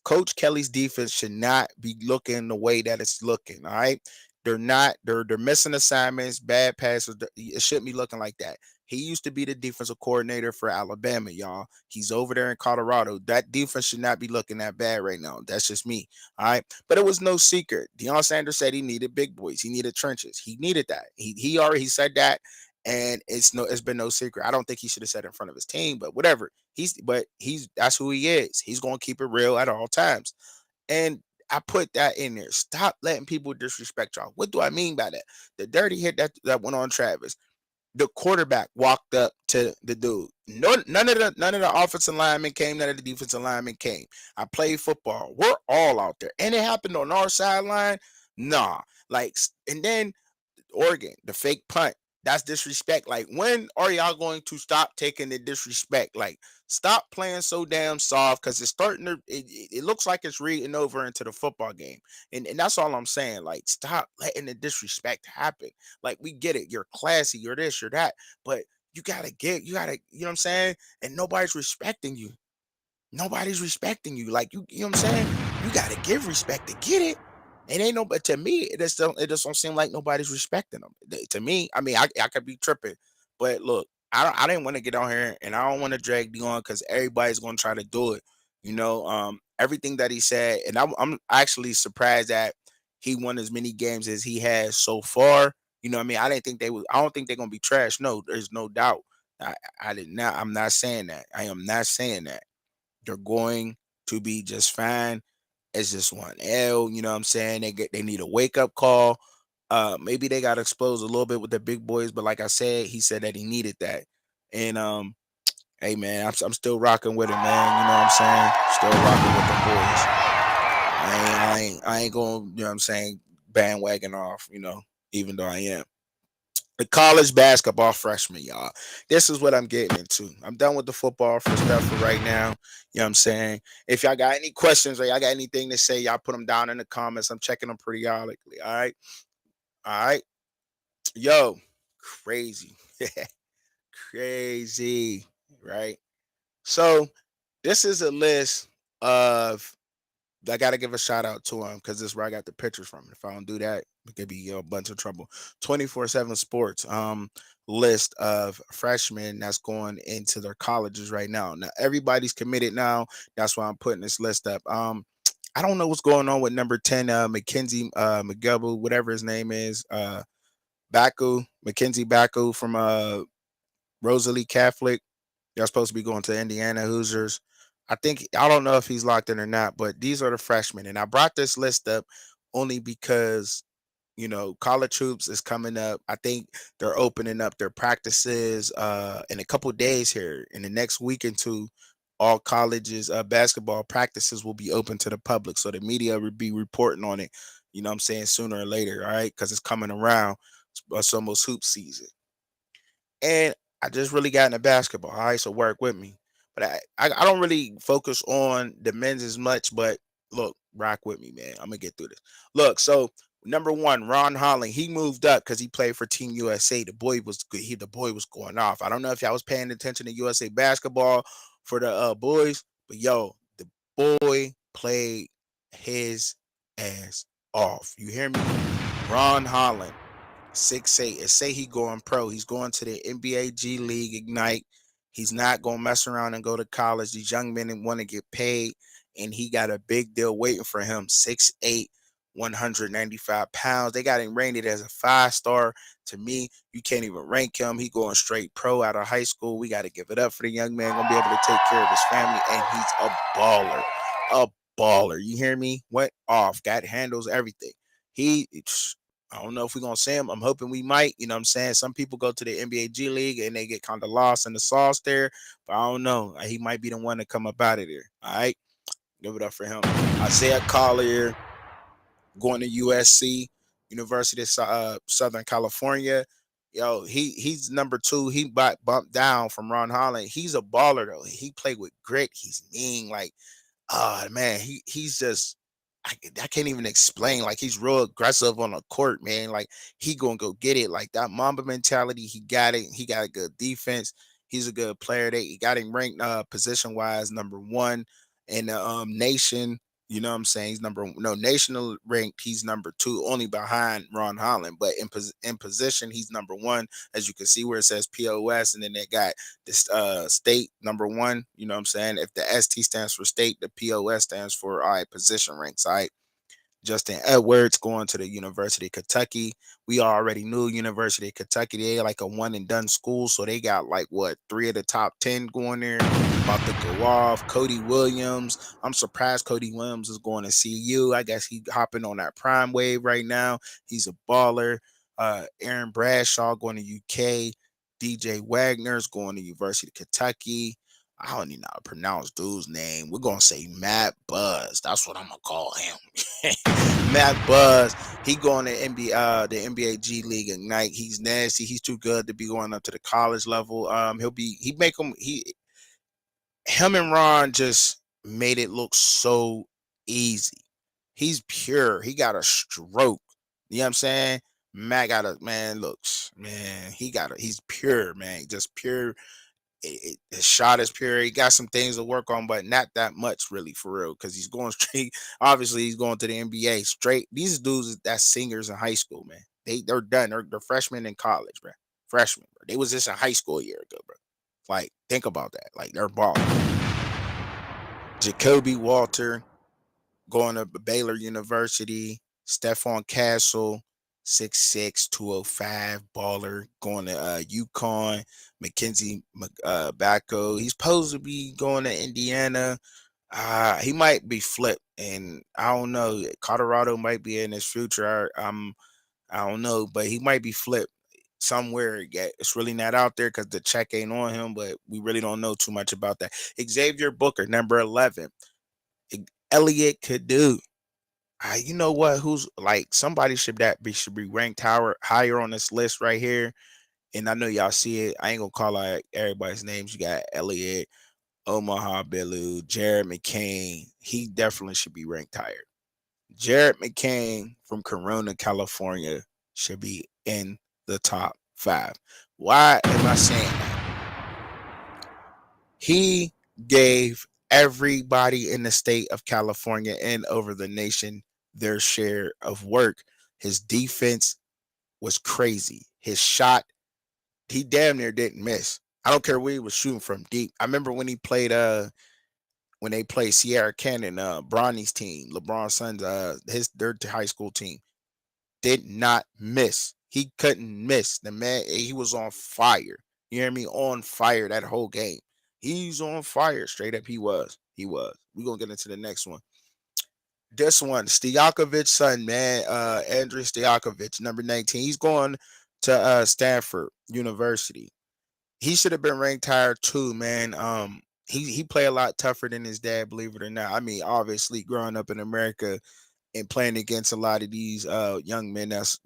Coach Kelly's defense should not be looking the way that it's looking. All right. They're not, they're missing assignments, bad passes. It shouldn't be looking like that. He used to be the defensive coordinator for Alabama, y'all. He's over there in Colorado. That defense should not be looking that bad right now. That's just me. All right. But it was no secret. Deion Sanders said he needed big boys. He needed trenches. He needed that. He already said that. And it's been no secret. I don't think he should have said it in front of his team, but whatever. He's that's who he is. He's gonna keep it real at all times. And I put that in there. Stop letting people disrespect y'all. What do I mean by that? The dirty hit that went on Travis. The quarterback walked up to the dude. No, none of the offensive linemen came. None of the defensive linemen came. I played football. We're all out there, and it happened on our sideline. Nah, like, and then Oregon, the fake punt. That's disrespect. Like, when are y'all going to stop taking the disrespect? Like, stop playing so damn soft, because it's starting to. It looks like it's reading over into the football game, and that's all I'm saying. Like, stop letting the disrespect happen. Like, we get it. You're classy. You're this. You're that. But you gotta get. You gotta. You know what I'm saying? And nobody's respecting you. Nobody's respecting you. Like, you know what I'm saying? You gotta give respect to get it. It ain't no, but to me, it just don't seem like nobody's respecting them. To me, I mean, I could be tripping, but look, I didn't want to get on here, and I don't want to drag you on, because everybody's gonna try to do it. Everything that he said, and I'm actually surprised that he won as many games as he has so far. You know what I mean? I didn't think they was. I don't think they're gonna be trash. No, there's no doubt. I did not. I'm not saying that. I am not saying that. They're going to be just fine. It's just one L. You know what I'm saying? They need a wake up call. Maybe they got exposed a little bit with the big boys, but like I said, he said that he needed that. And hey man, I'm still rocking with him, man. You know what I'm saying? Still rocking with the boys. I ain't going. You know what I'm saying? Bandwagon off. Even though I am. The college basketball freshman, y'all. This is what I'm getting into. I'm done with the football for stuff for right now. You know what I'm saying? If y'all got any questions or y'all got anything to say, y'all put them down in the comments. I'm checking them periodically. All right. All right. Yo, crazy. Crazy. Right. So this is a list of I gotta give a shout out to him because this is where I got the pictures from. If I don't do that, we could be a bunch of trouble. 24/7 Sports list of freshmen that's going into their colleges right now. Now everybody's committed now. That's why I'm putting this list up. I don't know what's going on with number 10, Mackenzie McGubble, whatever his name is, Baku, Mackenzie Baku from Rosalie Catholic. They're supposed to be going to Indiana Hoosiers. I don't know if he's locked in or not, but these are the freshmen. And I brought this list up only because college hoops is coming up. I think they're opening up their practices in a couple days here. In the next week or two, all colleges basketball practices will be open to the public. So the media will be reporting on it, you know what I'm saying, sooner or later, all right? Because it's coming around. It's almost hoop season. And I just really got into basketball. All right, so work with me. But I don't really focus on the men's as much. But look, rock with me, man. I'm gonna get through this. Look, so number one, Ron Holland, he moved up because he played for Team USA. The boy was good. The boy was going off. I don't know if y'all was paying attention to USA basketball for the boys, but yo, the boy played his ass off. You hear me? Ron Holland. 6'8". And say he going pro. He's going to the NBA G League Ignite. He's not gonna mess around and go to college. These young men want to get paid, and he got a big deal waiting for him. 6'8", 195 pounds. They got him rated as a 5-star. To me, you can't even rank him. He going straight pro out of high school. We got to give it up for the young man. Gonna be able to take care of his family, and he's a baller. A baller. You hear me? Went off. Got handles, everything. He I don't know if we're gonna see him. I'm hoping we might. You know what I'm saying? Some people go to the NBA G League and they get kind of lost in the sauce there. But I don't know. He might be the one to come up out of there. All right. Give it up for him. Isaiah Collier going to USC, University of Southern California. Yo, he's number 2. He bumped down from Ron Holland. He's a baller though. He played with grit. He's mean. Like, oh man, he's just I can't even explain. Like he's real aggressive on the court, man. Like he gonna go get it. Like that Mamba mentality, he got it. He got a good defense. He's a good player. They got him ranked position wise number 1 in the nation. You know what I'm saying? He's national ranked. He's number 2, only behind Ron Holland. But in position, he's number 1. As you can see where it says POS, and then they got this state number 1. You know what I'm saying? If the ST stands for state, the POS stands for all right, position ranks. All right. Justin Edwards going to the University of Kentucky. We already knew University of Kentucky, they like a one and done school. So they got like what, 3 of the top 10 going there. About to go off. Cody Williams. I'm surprised Cody Williams is going to CU. I guess he hopping on that prime wave right now. He's a baller. Aaron Bradshaw going to UK. DJ Wagner's going to University of Kentucky. I don't even know how to pronounce dude's name. We're gonna say Matt Buzz. That's what I'm gonna call him. Matt Buzz. He going to the NBA G League Ignite. He's nasty. He's too good to be going up to the college level. Him and Ron just made it look so easy. He's pure. He got a stroke. You know what I'm saying? Matt got a man. Looks, man. He's pure, man. Just pure. His shot is pure. He got some things to work on, but not that much really for real. Because he's going straight. Obviously, he's going to the NBA straight. These dudes that's seniors in high school, man. They're done. They're freshmen in college, bro. Freshmen, bro. They was just in high school a year ago, bro. Like, think about that. Like, they're balling. Jacoby Walter going to Baylor University. Stephon Castle, 6'6", 205, baller, going to UConn. Mackenzie Backo, he's supposed to be going to Indiana. He might be flipped, and I don't know. Colorado might be in his future. I don't know, but he might be flipped somewhere. Yeah, it's really not out there because the check ain't on him, but we really don't know too much about that. Xavier Booker, number 11. Elliot Kadu. You know what? Who's like somebody should be ranked higher on this list right here. And I know y'all see it. I ain't gonna call out everybody's names. You got Elliott, Omaha Billu, Jared McCain. He definitely should be ranked higher. Jared McCain from Corona, California should be in the top 5. Why am I saying that? He gave everybody in the state of California and over the nation their share of work. His defense was crazy. His shot, he damn near didn't miss. I don't care where he was shooting from deep. I remember when they played Sierra Canyon, Bronny's team, LeBron's son's his their high school team, did not miss. He couldn't miss. The man, he was on fire. You hear me? On fire that whole game. He's on fire. Straight up, he was. He was. We're gonna get into the next one. This one, Stojakovic's son, man, Andrew Stojakovic, number 19. He's going to Stanford University. He should have been ranked higher too, man. He played a lot tougher than his dad, believe it or not. I mean, obviously, growing up in America and playing against a lot of these young men that's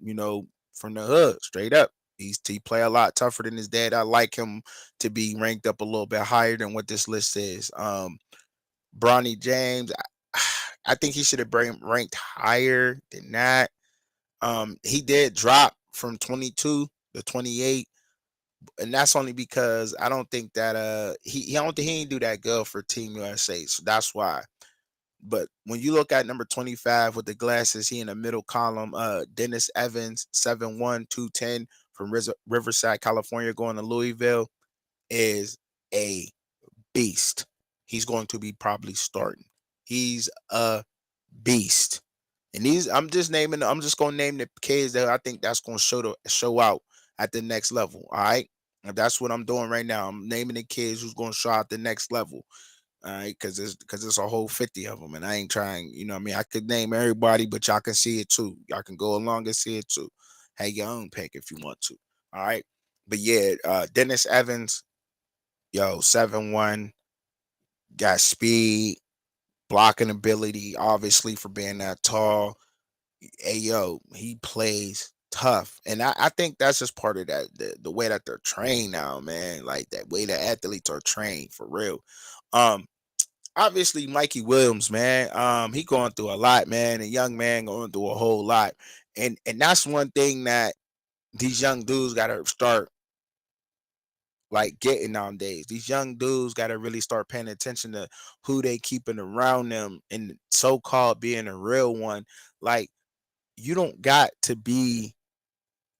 from the hood, straight up. He play a lot tougher than his dad. I like him to be ranked up a little bit higher than what this list is. Bronny James, I think he should have been ranked higher than that. He did drop from 22 to 28, and that's only because I don't think that he I don't think he ain't do that good for Team USA. So that's why. But when you look at number 25 with the glasses, he in the middle column, Dennis Evans, 7'1", 210 from Riverside, California, going to Louisville, is a beast. He's going to be probably starting. He's a beast. And I'm just gonna name the kids that I think that's gonna show out at the next level. All right. And that's what I'm doing right now. I'm naming the kids who's gonna show out the next level. All right, because it's a whole 50 of them, and I ain't trying. What I mean, I could name everybody, but y'all can see it too. Y'all can go along and see it too. Have your own pick if you want to. All right, but yeah, Dennis Evans, yo, 7'1", got speed, blocking ability, obviously for being that tall. Hey, yo, he plays tough, and I think that's just part of that the way that they're trained now, man. Like that way that athletes are trained for real. Um, Obviously Mikey Williams, man. He going through a lot, man. A young man going through a whole lot. And that's one thing that these young dudes gotta start like getting nowadays. These young dudes gotta really start paying attention to who they keeping around them and so called being a real one. Like you don't got to be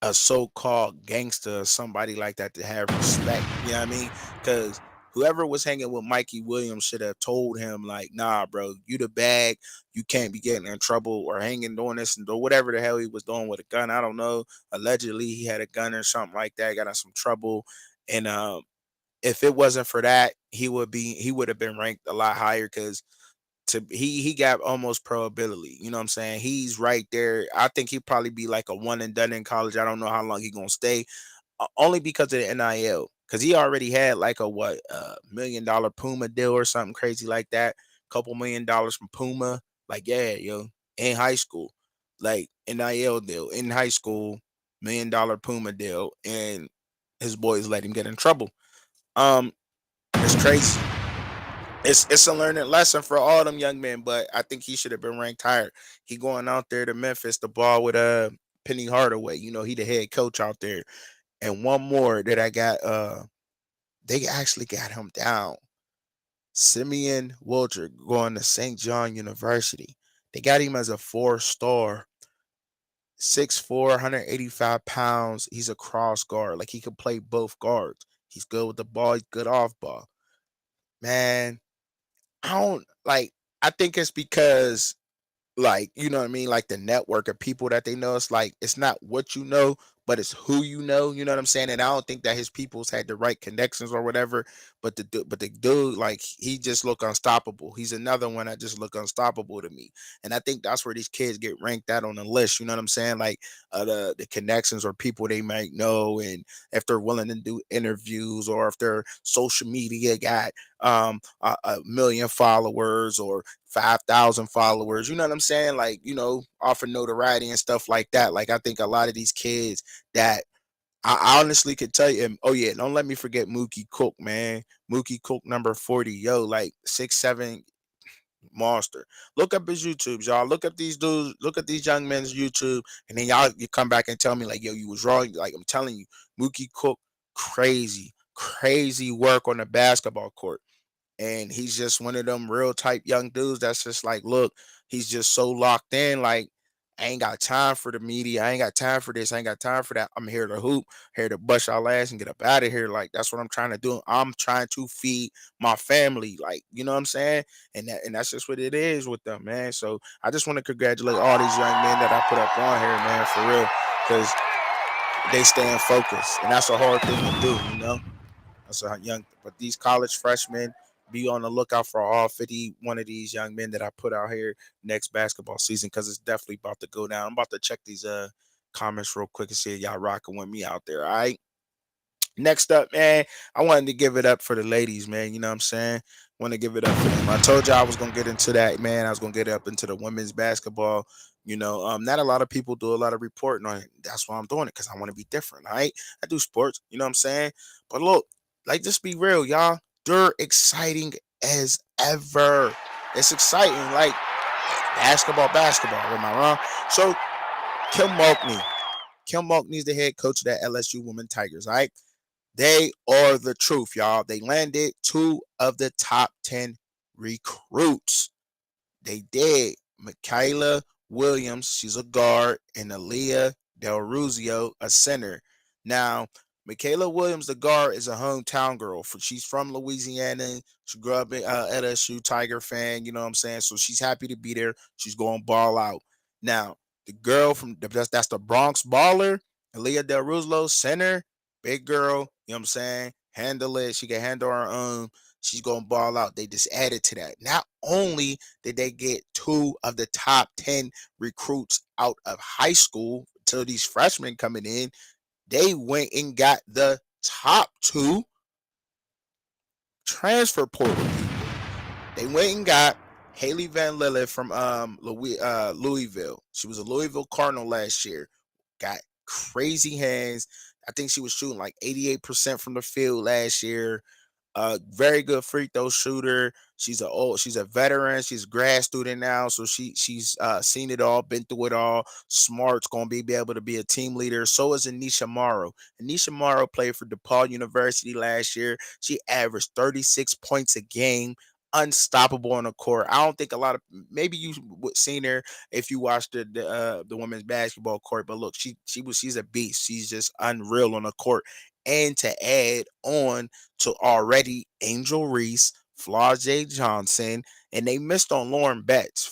a so-called gangster or somebody like that to have respect. You know what I mean? Because whoever was hanging with Mikey Williams should have told him, like, nah, bro, you the bag. You can't be getting in trouble or hanging doing this and do whatever the hell he was doing with a gun. I don't know. Allegedly, he had a gun or something like that, got in some trouble. And if it wasn't for that, he would have been ranked a lot higher because he got almost pro ability. You know what I'm saying? He's right there. I think he'd probably be like a one and done in college. I don't know how long he gonna stay. Only because of the NIL. Because he already had like a $1 million Puma deal or something crazy like that. Couple $1 million from Puma. Like, yeah, yo, in high school. Like NIL deal in high school, $1 million Puma deal, and his boys let him get in trouble. Um, it's crazy. It's a learning lesson for all them young men, but I think he should have been ranked higher. He going out there to Memphis the ball with Penny Hardaway. He the head coach out there. And one more that I got they actually got him down. Simeon Wildrick going to St. John University. They got him as a 4-star, 6'4", 185 pounds. He's a cross guard. Like he can play both guards. He's good with the ball, he's good off ball. Man, I don't like I think it's because like what I mean, like the network of people that they know. It's like it's not what you know, but it's who you know what I'm saying. And I don't think that his people's had the right connections or whatever, but the dude, like, he just look unstoppable. He's another one that just look unstoppable to me. And I think that's where these kids get ranked out on the list. You know what I'm saying? Like the connections or people they might know, and if they're willing to do interviews, or if their social media got a million followers or 5,000 followers. You know what I'm saying? Like, offer notoriety and stuff like that. Like, I think a lot of these kids that I honestly could tell you. Oh yeah, don't let me forget Mookie Cook, man. Mookie Cook, number 40, yo, like 6'7" monster. Look up his YouTubes, y'all. Look up these dudes. Look at these young men's YouTube, and then y'all you come back and tell me like, yo, you was wrong. Like I'm telling you, Mookie Cook, crazy, crazy work on the basketball court. And he's just one of them real type young dudes that's just like, look, he's just so locked in. Like, I ain't got time for the media. I ain't got time for this. I ain't got time for that. I'm here to hoop, here to bust y'all ass and get up out of here. Like, that's what I'm trying to do. I'm trying to feed my family. Like, you know what I'm saying? And that's just what it is with them, man. So I just want to congratulate all these young men that I put up on here, man, for real. Because they stay in focus. And that's a hard thing to do, you know? That's a young, but these college freshmen, be on the lookout for all 51 of these young men that I put out here next basketball season because it's definitely about to go down. I'm about to check these comments real quick and see if y'all rocking with me out there. All right. Next up, man, I wanted to give it up for the ladies, man. You know what I'm saying? Want to give it up for them. I told you I was gonna get into that, man. I was gonna get up into the women's basketball. Not a lot of people do a lot of reporting on it. That's why I'm doing it because I want to be different. All right, I do sports. You know what I'm saying? But look, like, just be real, y'all. They're exciting as ever. It's exciting, like basketball. Am I wrong? So Kim Mulkney. Kim Mulkney's the head coach of that LSU Women Tigers. All right. They are the truth, y'all. They landed 2 of the top 10 recruits. They did. Michaela Williams, she's a guard, and Aaliyah Del Ruzio, a center. Now, Michaela Williams, the guard, is a hometown girl. She's from Louisiana. She grew up at LSU, Tiger fan. You know what I'm saying? So she's happy to be there. She's going ball out. Now, the girl that's the Bronx baller, Aaliyah Del Ruzio, center, big girl. You know what I'm saying? Handle it. She can handle her own. She's going to ball out. They just added to that. Not only did they get 2 of the top 10 recruits out of high school to these freshmen coming in, they went and got the top 2 transfer portal people. They went and got Haley Van Lille from Louisville. She was a Louisville Cardinal last year. Got crazy hands. I think she was shooting like 88% from the field last year. Very good free throw shooter. She's a veteran. She's a grad student now, so she's seen it all, been through it all. Smart's gonna be able to be a team leader. So is Anisha Morrow. Anisha Morrow played for DePaul University last year. She averaged 36 points a game. Unstoppable on the court. I don't think a lot of, maybe you would seen her if you watched the women's basketball court. But look, she's a beast. She's just unreal on the court. And to add on to already Angel Reese, Flau'jae Johnson, and they missed on Lauren Betts.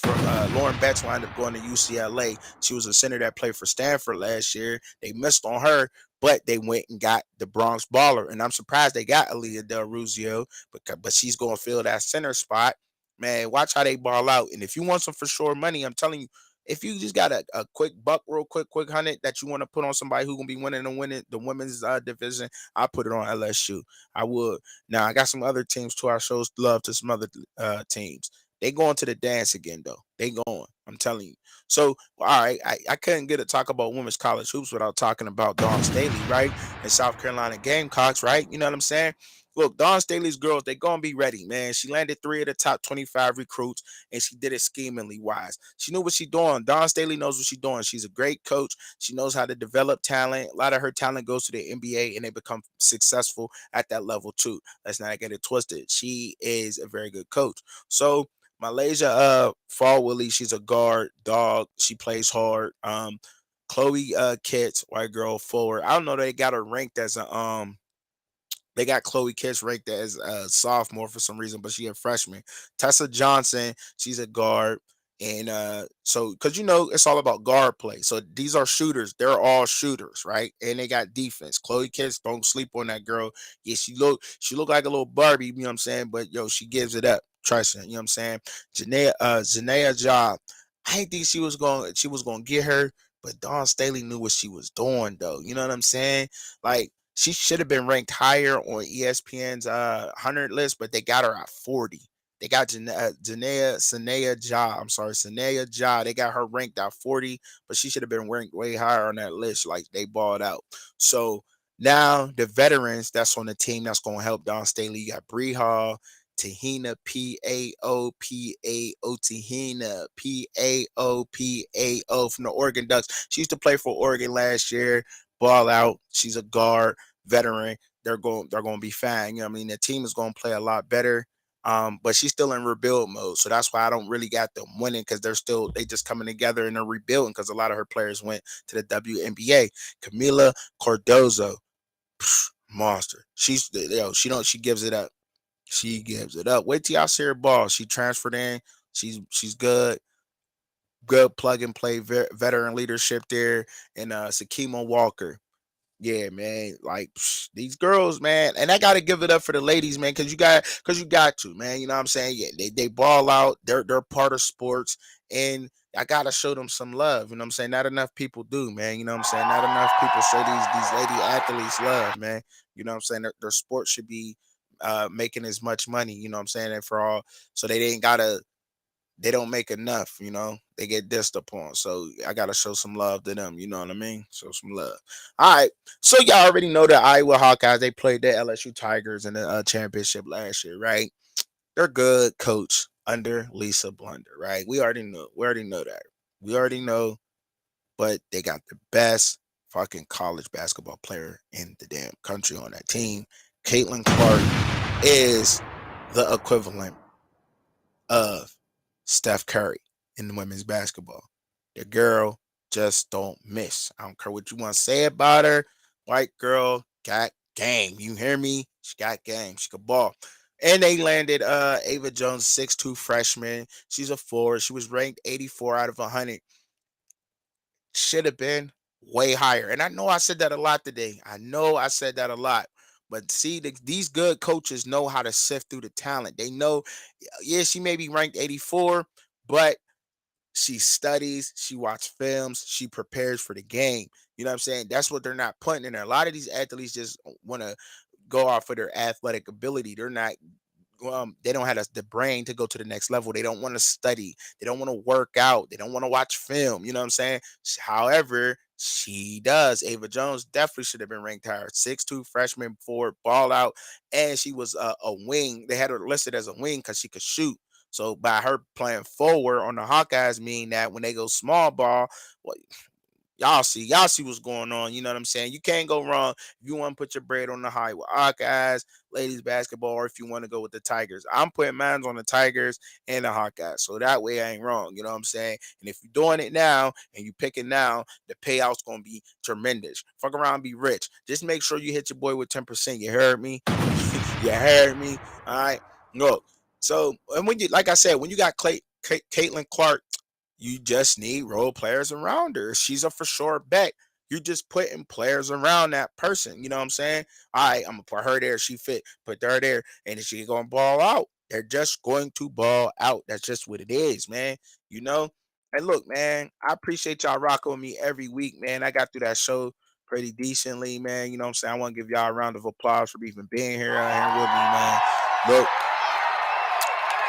Lauren Betts wound up going to UCLA. She was a center that played for Stanford last year. They missed on her, but they went and got the Bronx baller. And I'm surprised they got Aaliyah Del Ruzio, but she's going to fill that center spot. Man, watch how they ball out. And if you want some for sure money, I'm telling you, if you just got a quick buck, real quick 100 that you want to put on somebody who gonna be winning the women's division, I put it on LSU. I would. Now I got some other teams too. I show love to some other teams. They going to the dance again though. They going. I'm telling you. So all right, I couldn't get to talk about women's college hoops without talking about Dawn Staley, right? And South Carolina Gamecocks, right? You know what I'm saying? Look, Dawn Staley's girls, they gonna be ready, man. She landed 3 of the top 25 recruits, and she did it schemingly wise. She knew what she doing. Dawn Staley knows what she's doing. She's a great coach. She knows how to develop talent. A lot of her talent goes to the NBA, and they become successful at that level too. Let's not get it twisted. She is a very good coach. So Malaysia Fall Willie, she's a guard dog. She plays hard. Chloe Kitts, white girl forward. I don't know, they got her ranked as a they got Chloe Kitts ranked as a sophomore for some reason, but she a freshman. Tessa Johnson, she's a guard. And so, because it's all about guard play. So these are shooters. They're all shooters, right? And they got defense. Chloe Kitts, don't sleep on that girl. Yeah, she look like a little Barbie, you know what I'm saying? But yo, she gives it up. Trust me, you know what I'm saying? Janaea Job. I didn't think she was gonna get her, but Dawn Staley knew what she was doing, though. You know what I'm saying? Like, she should have been ranked higher on ESPN's 100 list, but they got her at 40. They got Sanaya Ja. I'm sorry, Sanaya Ja. They got her ranked at 40, but she should have been ranked way higher on that list. Like, they balled out. So now the veterans that's on the team that's going to help Don Staley. You got Bree Hall, Tahina P-A-O-P-A-O, Tahina P-A-O-P-A-O from the Oregon Ducks. She used to play for Oregon last year. Ball out. She's a guard veteran. They're going to be fine. You know what I mean? The team is going to play a lot better. But she's still in rebuild mode, so that's why I don't really got them winning because they just coming together and they're rebuilding because a lot of her players went to the WNBA. Camila Cardozo, monster. She gives it up. She gives it up. Wait till y'all see her ball. She transferred in. She's good. Good plug and play veteran leadership there. And Sakima Walker. Yeah, man. Like these girls, man, and I gotta give it up for the ladies, man, because you got to, man. You know what I'm saying? Yeah, they ball out. They're part of sports, and I gotta show them some love. You know what I'm saying? Not enough people do, man. You know what I'm saying? Not enough people show these lady athletes love, man. You know what I'm saying? Their sport should be making as much money. You know what I'm saying? And for all, so they don't make enough, they get dissed upon. So I gotta show some love to them, you know what I mean? Show some love. All right. So y'all already know the Iowa Hawkeyes, they played the LSU Tigers in the championship last year, right? They're good coach under Lisa Blunder, right? We already know that. We already know, but they got the best fucking college basketball player in the damn country on that team. Caitlin Clark is the equivalent of Steph Curry in the women's basketball. The girl just don't miss. I don't care what you want to say about her. White girl got game. You hear me? She got game. She could ball. And they landed Ava Jones, 6'2" freshman. She's a forward. She was ranked 84 out of 100. Should have been way higher. And I know I said that a lot today. I know I said that a lot. But see, these good coaches know how to sift through the talent. They know, yeah, she may be ranked 84, but she studies, she watches films, she prepares for the game. You know what I'm saying? That's what they're not putting in there. A lot of these athletes just want to go off of their athletic ability. They're not they don't have the brain to go to the next level. They don't want to study. They don't want to work out. They don't want to watch film. You know what I'm saying? However, she does. Ava Jones definitely should have been ranked higher. 6'2" freshman forward, ball out, and she was a wing. They had her listed as a wing because she could shoot. So by her playing forward on the Hawkeyes, mean that when they go small ball, well, y'all see what's going on. You know what I'm saying? You can't go wrong if you want to put your bread on the high with Hawkeyes, ladies basketball, or if you want to go with the Tigers. I'm putting mine on the Tigers and the Hawkeyes, so that way I ain't wrong. You know what I'm saying? And if you're doing it now and you pick it now, the payout's gonna be tremendous. Fuck around, and be rich. Just make sure you hit your boy with 10%. You heard me? You heard me? All right. Look. So, and when you, like I said, when you got Caitlin Clark, you just need role players around her. She's a for sure bet. You just putting players around that person. You know what I'm saying? All right, I'm gonna put her there. She fit. Put her there, and she gonna ball out. They're just going to ball out. That's just what it is, man. You know. And look, man, I appreciate y'all rocking with me every week, man. I got through that show pretty decently, man. You know what I'm saying? I want to give y'all a round of applause for even being here out here with me, man. Look,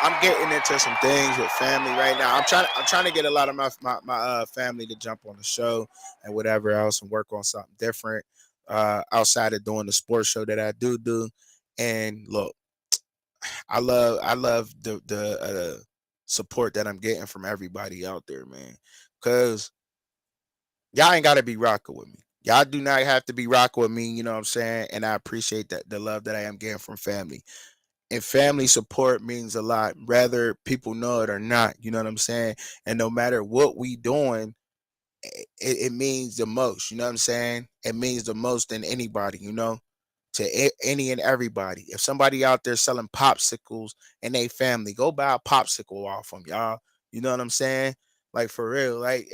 I'm getting into some things with family right now. I'm trying to get a lot of my family to jump on the show and whatever else and work on something different outside of doing the sports show that I do. And look, I love the support that I'm getting from everybody out there, man. Cause y'all ain't gotta be rocking with me. Y'all do not have to be rocking with me, you know what I'm saying? And I appreciate that the love that I am getting from family, and family support means a lot, whether people know it or not. You know what I'm saying? And no matter what we doing, it means the most. You know what I'm saying? It means the most than anybody. To any and everybody. If somebody out there selling popsicles and they family, go buy a popsicle off them, y'all. You know what I'm saying? Like for real, like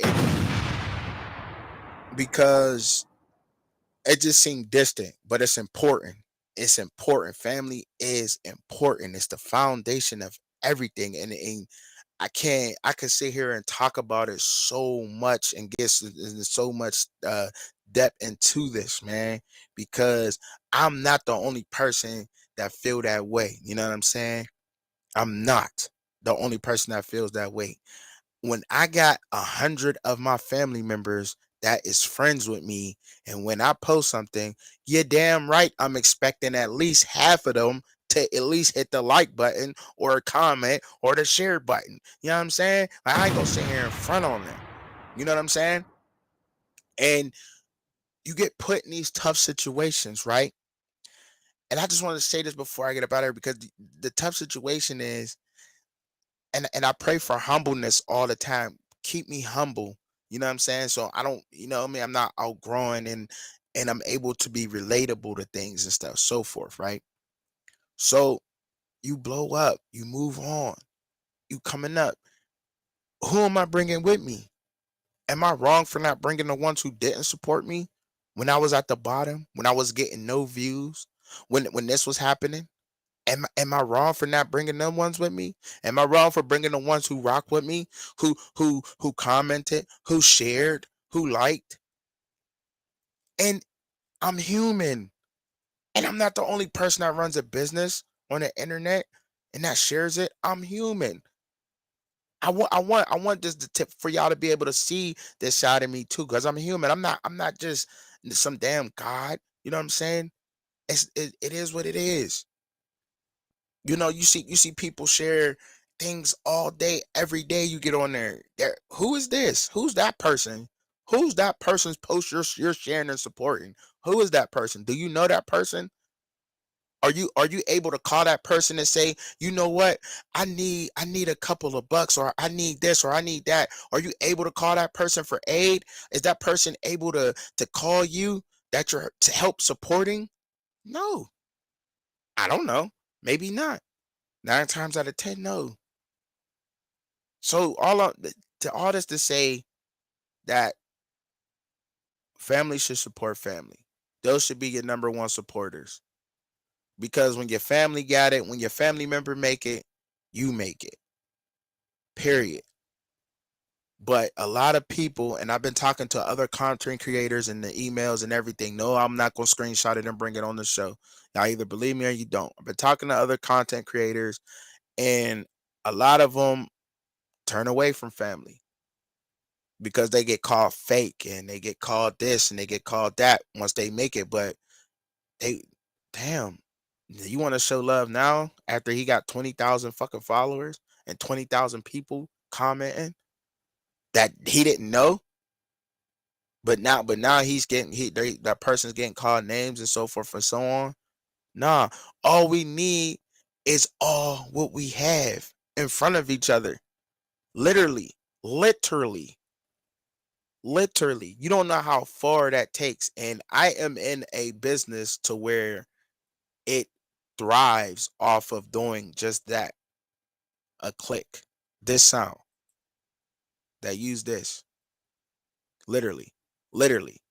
because it just seemed distant, but it's important. It's important. Family is important. It's the foundation of everything. And I can sit here and talk about it so much and get so much depth into this, man, because I'm not the only person that feel that way. You know what I'm saying? I'm not the only person that feels that way. When I got 100 of my family members that is friends with me, and when I post something, you're damn right I'm expecting at least half of them to at least hit the like button or a comment or the share button. You know what I'm saying? Like, I ain't gonna sit here in front on them. You know what I'm saying? And you get put in these tough situations, right? And I just want to say this before I get up out of here because the tough situation is, and I pray for humbleness all the time. Keep me humble. You know what I'm saying? So I don't, I mean, I'm not outgrowing and I'm able to be relatable to things and stuff, so forth, right? So you blow up, you move on, you coming up. Who am I bringing with me? Am I wrong for not bringing the ones who didn't support me when I was at the bottom, when I was getting no views, when this was happening? Am I wrong for not bringing them ones with me? Am I wrong for bringing the ones who rock with me, who commented, who shared, who liked? And I'm human, and I'm not the only person that runs a business on the internet and that shares it. I'm human. I want this to tip for y'all to be able to see this side of me too, because I'm human. I'm not just some damn god. You know what I'm saying? It is what it is. You see people share things all day, every day. You get on there. Who is this? Who's that person? Who's that person's post you're sharing and supporting? Who is that person? Do you know that person? Are you able to call that person and say, you know what, I need a couple of bucks, or I need this, or I need that? Are you able to call that person for aid? Is that person able to call you that you're to help supporting? No, I don't know. Maybe not. 9 times out of 10, no. So all this to say that family should support family. Those should be your number one supporters. Because when your family got it, when your family member make it, you make it. Period. But a lot of people, and I've been talking to other content creators and the emails and everything. No, I'm not gonna screenshot it and bring it on the show. Y'all either believe me or you don't. I've been talking to other content creators, and a lot of them turn away from family because they get called fake and they get called this and they get called that once they make it. But they, damn, you want to show love now after he got 20,000 fucking followers and 20,000 people commenting that he didn't know? But now he's getting that person's getting called names and so forth and so on. Nah, all we need is all what we have in front of each other. Literally, literally, literally. You don't know how far that takes. And I am in a business to where it thrives off of doing just that. A click, this sound, that use this. Literally, literally.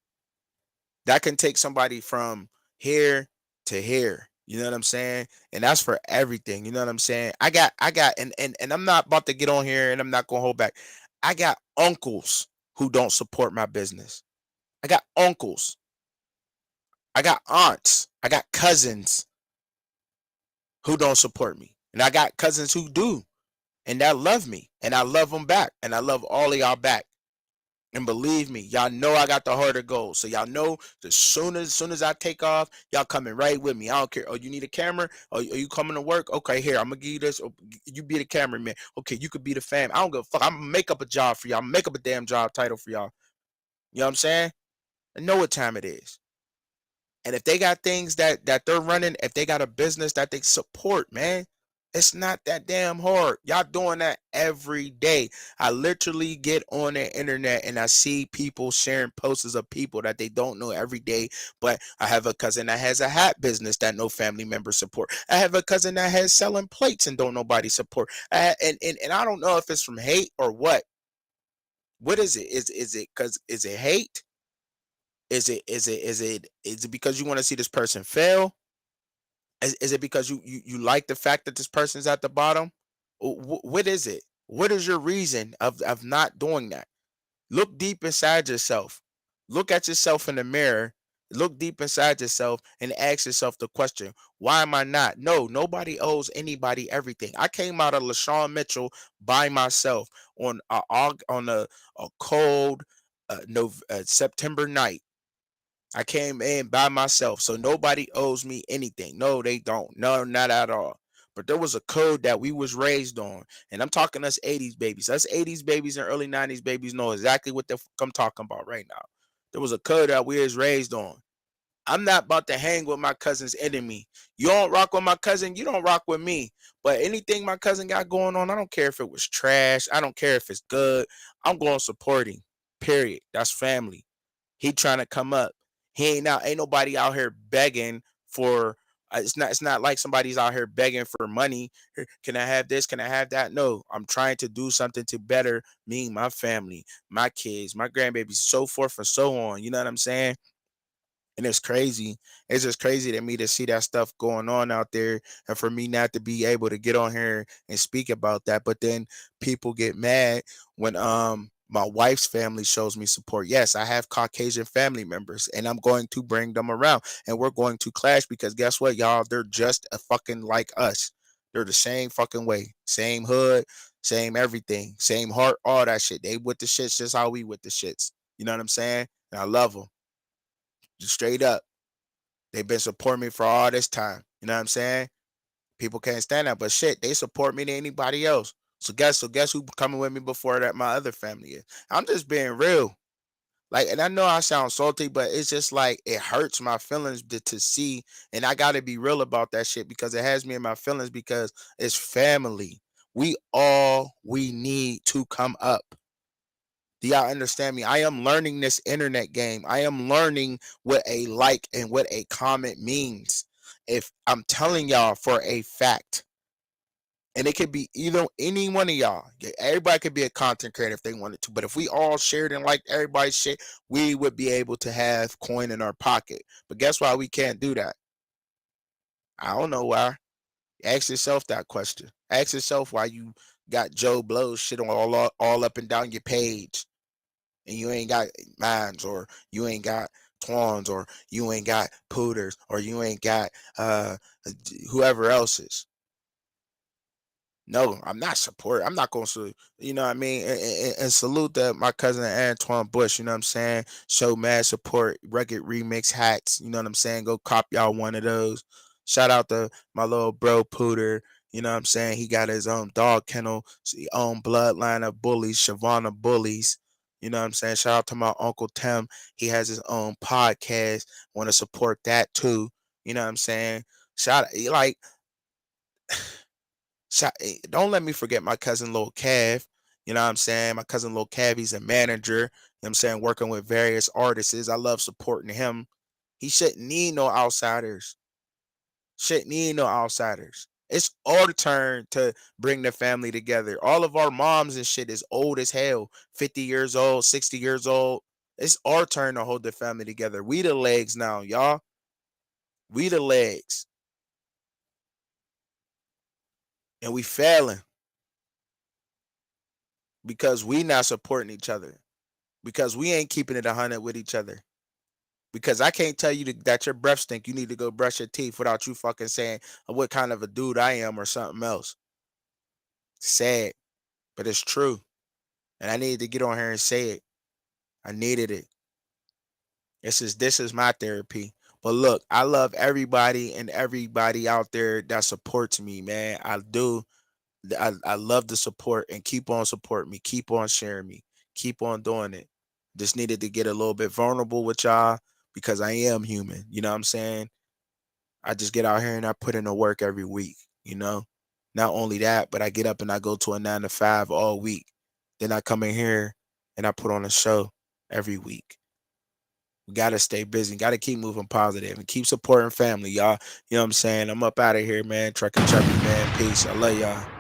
That can take somebody from here to here. You know what I'm saying? And that's for everything. You know what I'm saying? I got and I'm not about to get on here and I'm not gonna hold back. I got uncles who don't support my business. I got uncles. I got aunts. I got cousins who don't support me. And I got cousins who do and that love me. And I love them back. And I love all of y'all back. And believe me, y'all know I got the harder goals. So y'all know as soon as I take off, y'all coming right with me. I don't care. Oh, you need a camera? Oh, are you coming to work? Okay, here, I'm gonna give you this. Oh, you be the cameraman. Okay, you could be the fam. I don't give a fuck. I'm gonna make up a job for y'all. I'm gonna make up a damn job title for y'all. You know what I'm saying? I know what time it is. And if they got things that they're running, if they got a business that they support, man, it's not that damn hard. Y'all doing that every day. I literally get on the internet and I see people sharing posters of people that they don't know every day. But I have a cousin that has a hat business that no family members support. I have a cousin that has selling plates and don't nobody support. And I don't know if it's from hate or what. What is it? Is it hate? Is it because you want to see this person fail? Is it because you like the fact that this person's at the bottom? What is it? What is your reason of not doing that? Look deep inside yourself. Look at yourself in the mirror. Look deep inside yourself and ask yourself the question, why am I not? No, nobody owes anybody everything. I came out of LaShawn Mitchell by myself on a cold September night. I came in by myself, so nobody owes me anything. No, they don't. No, not at all. But there was a code that we was raised on, and I'm talking us 80s babies. Us 80s babies and early 90s babies know exactly what the fuck I'm talking about right now. There was a code that we was raised on. I'm not about to hang with my cousin's enemy. You don't rock with my cousin, you don't rock with me. But anything my cousin got going on, I don't care if it was trash. I don't care if it's good. I'm going to support him. Period. That's family. He trying to come up. Ain't nobody out here begging for it's not like somebody's out here begging for money. Can I have this? Can I have that? No, I'm trying to do something to better me, my family, my kids, my grandbabies, so forth and so on. You know what I'm saying? And it's crazy. It's just crazy to me to see that stuff going on out there, and for me not to be able to get on here and speak about that. But then people get mad when my wife's family shows me support. Yes, I have Caucasian family members, and I'm going to bring them around, and we're going to clash because guess what, y'all? They're just a fucking like us. They're the same fucking way, same hood, same everything, same heart, all that shit. They with the shits just how we with the shits. You know what I'm saying? And I love them. Just straight up. They've been supporting me for all this time. You know what I'm saying? People can't stand that, but shit, they support me than anybody else. So guess who coming with me before that my other family is? I'm just being real. Like, and I know I sound salty, but it's just like it hurts my feelings to see, and I got to be real about that shit because it has me in my feelings because it's family. We need to come up. Do y'all understand me? I am learning this internet game. I am learning what a like and what a comment means. If I'm telling y'all for a fact, and it could be either any one of y'all. Everybody could be a content creator if they wanted to. But if we all shared and liked everybody's shit, we would be able to have coin in our pocket. But guess why we can't do that? I don't know why. Ask yourself that question. Ask yourself why you got Joe Blow's shit all up and down your page, and you ain't got mines, or you ain't got Twans, or you ain't got Pooters, or you ain't got whoever else's. No, I'm not support. I'm not going to, you know what I mean? And salute my cousin Antoine Bush, you know what I'm saying? Show mad support, Rugged Remix hats, you know what I'm saying? Go cop y'all one of those. Shout out to my little bro Pooter, you know what I'm saying? He got his own dog kennel, his own bloodline of bullies, Shavana Bullies. You know what I'm saying? Shout out to my Uncle Tim. He has his own podcast. Want to support that too. You know what I'm saying? Like, don't let me forget my cousin Lil Cav. You know what I'm saying? My cousin Lil Cav, he's a manager. You know what I'm saying? Working with various artists. I love supporting him. He shouldn't need no outsiders. Shouldn't need no outsiders. It's our turn to bring the family together. All of our moms and shit is old as hell. 50 years old, 60 years old. It's our turn to hold the family together. We the legs now, y'all. We the legs. And we failing because we not supporting each other. Because we ain't keeping it 100 with each other. Because I can't tell you that your breath stink. You need to go brush your teeth without you fucking saying what kind of a dude I am or something else. Sad, but it's true. And I needed to get on here and say it. I needed it. This is my therapy. But look, I love everybody and everybody out there that supports me, man. I do. I love the support, and keep on supporting me. Keep on sharing me. Keep on doing it. Just needed to get a little bit vulnerable with y'all because I am human. You know what I'm saying? I just get out here and I put in the work every week, you know? Not only that, but I get up and I go to a 9 to 5 all week. Then I come in here and I put on a show every week. We gotta stay busy, gotta keep moving positive and keep supporting family, y'all. You know what I'm saying? I'm up out of here, man. Truckin Chubbzy, man. Peace. I love y'all.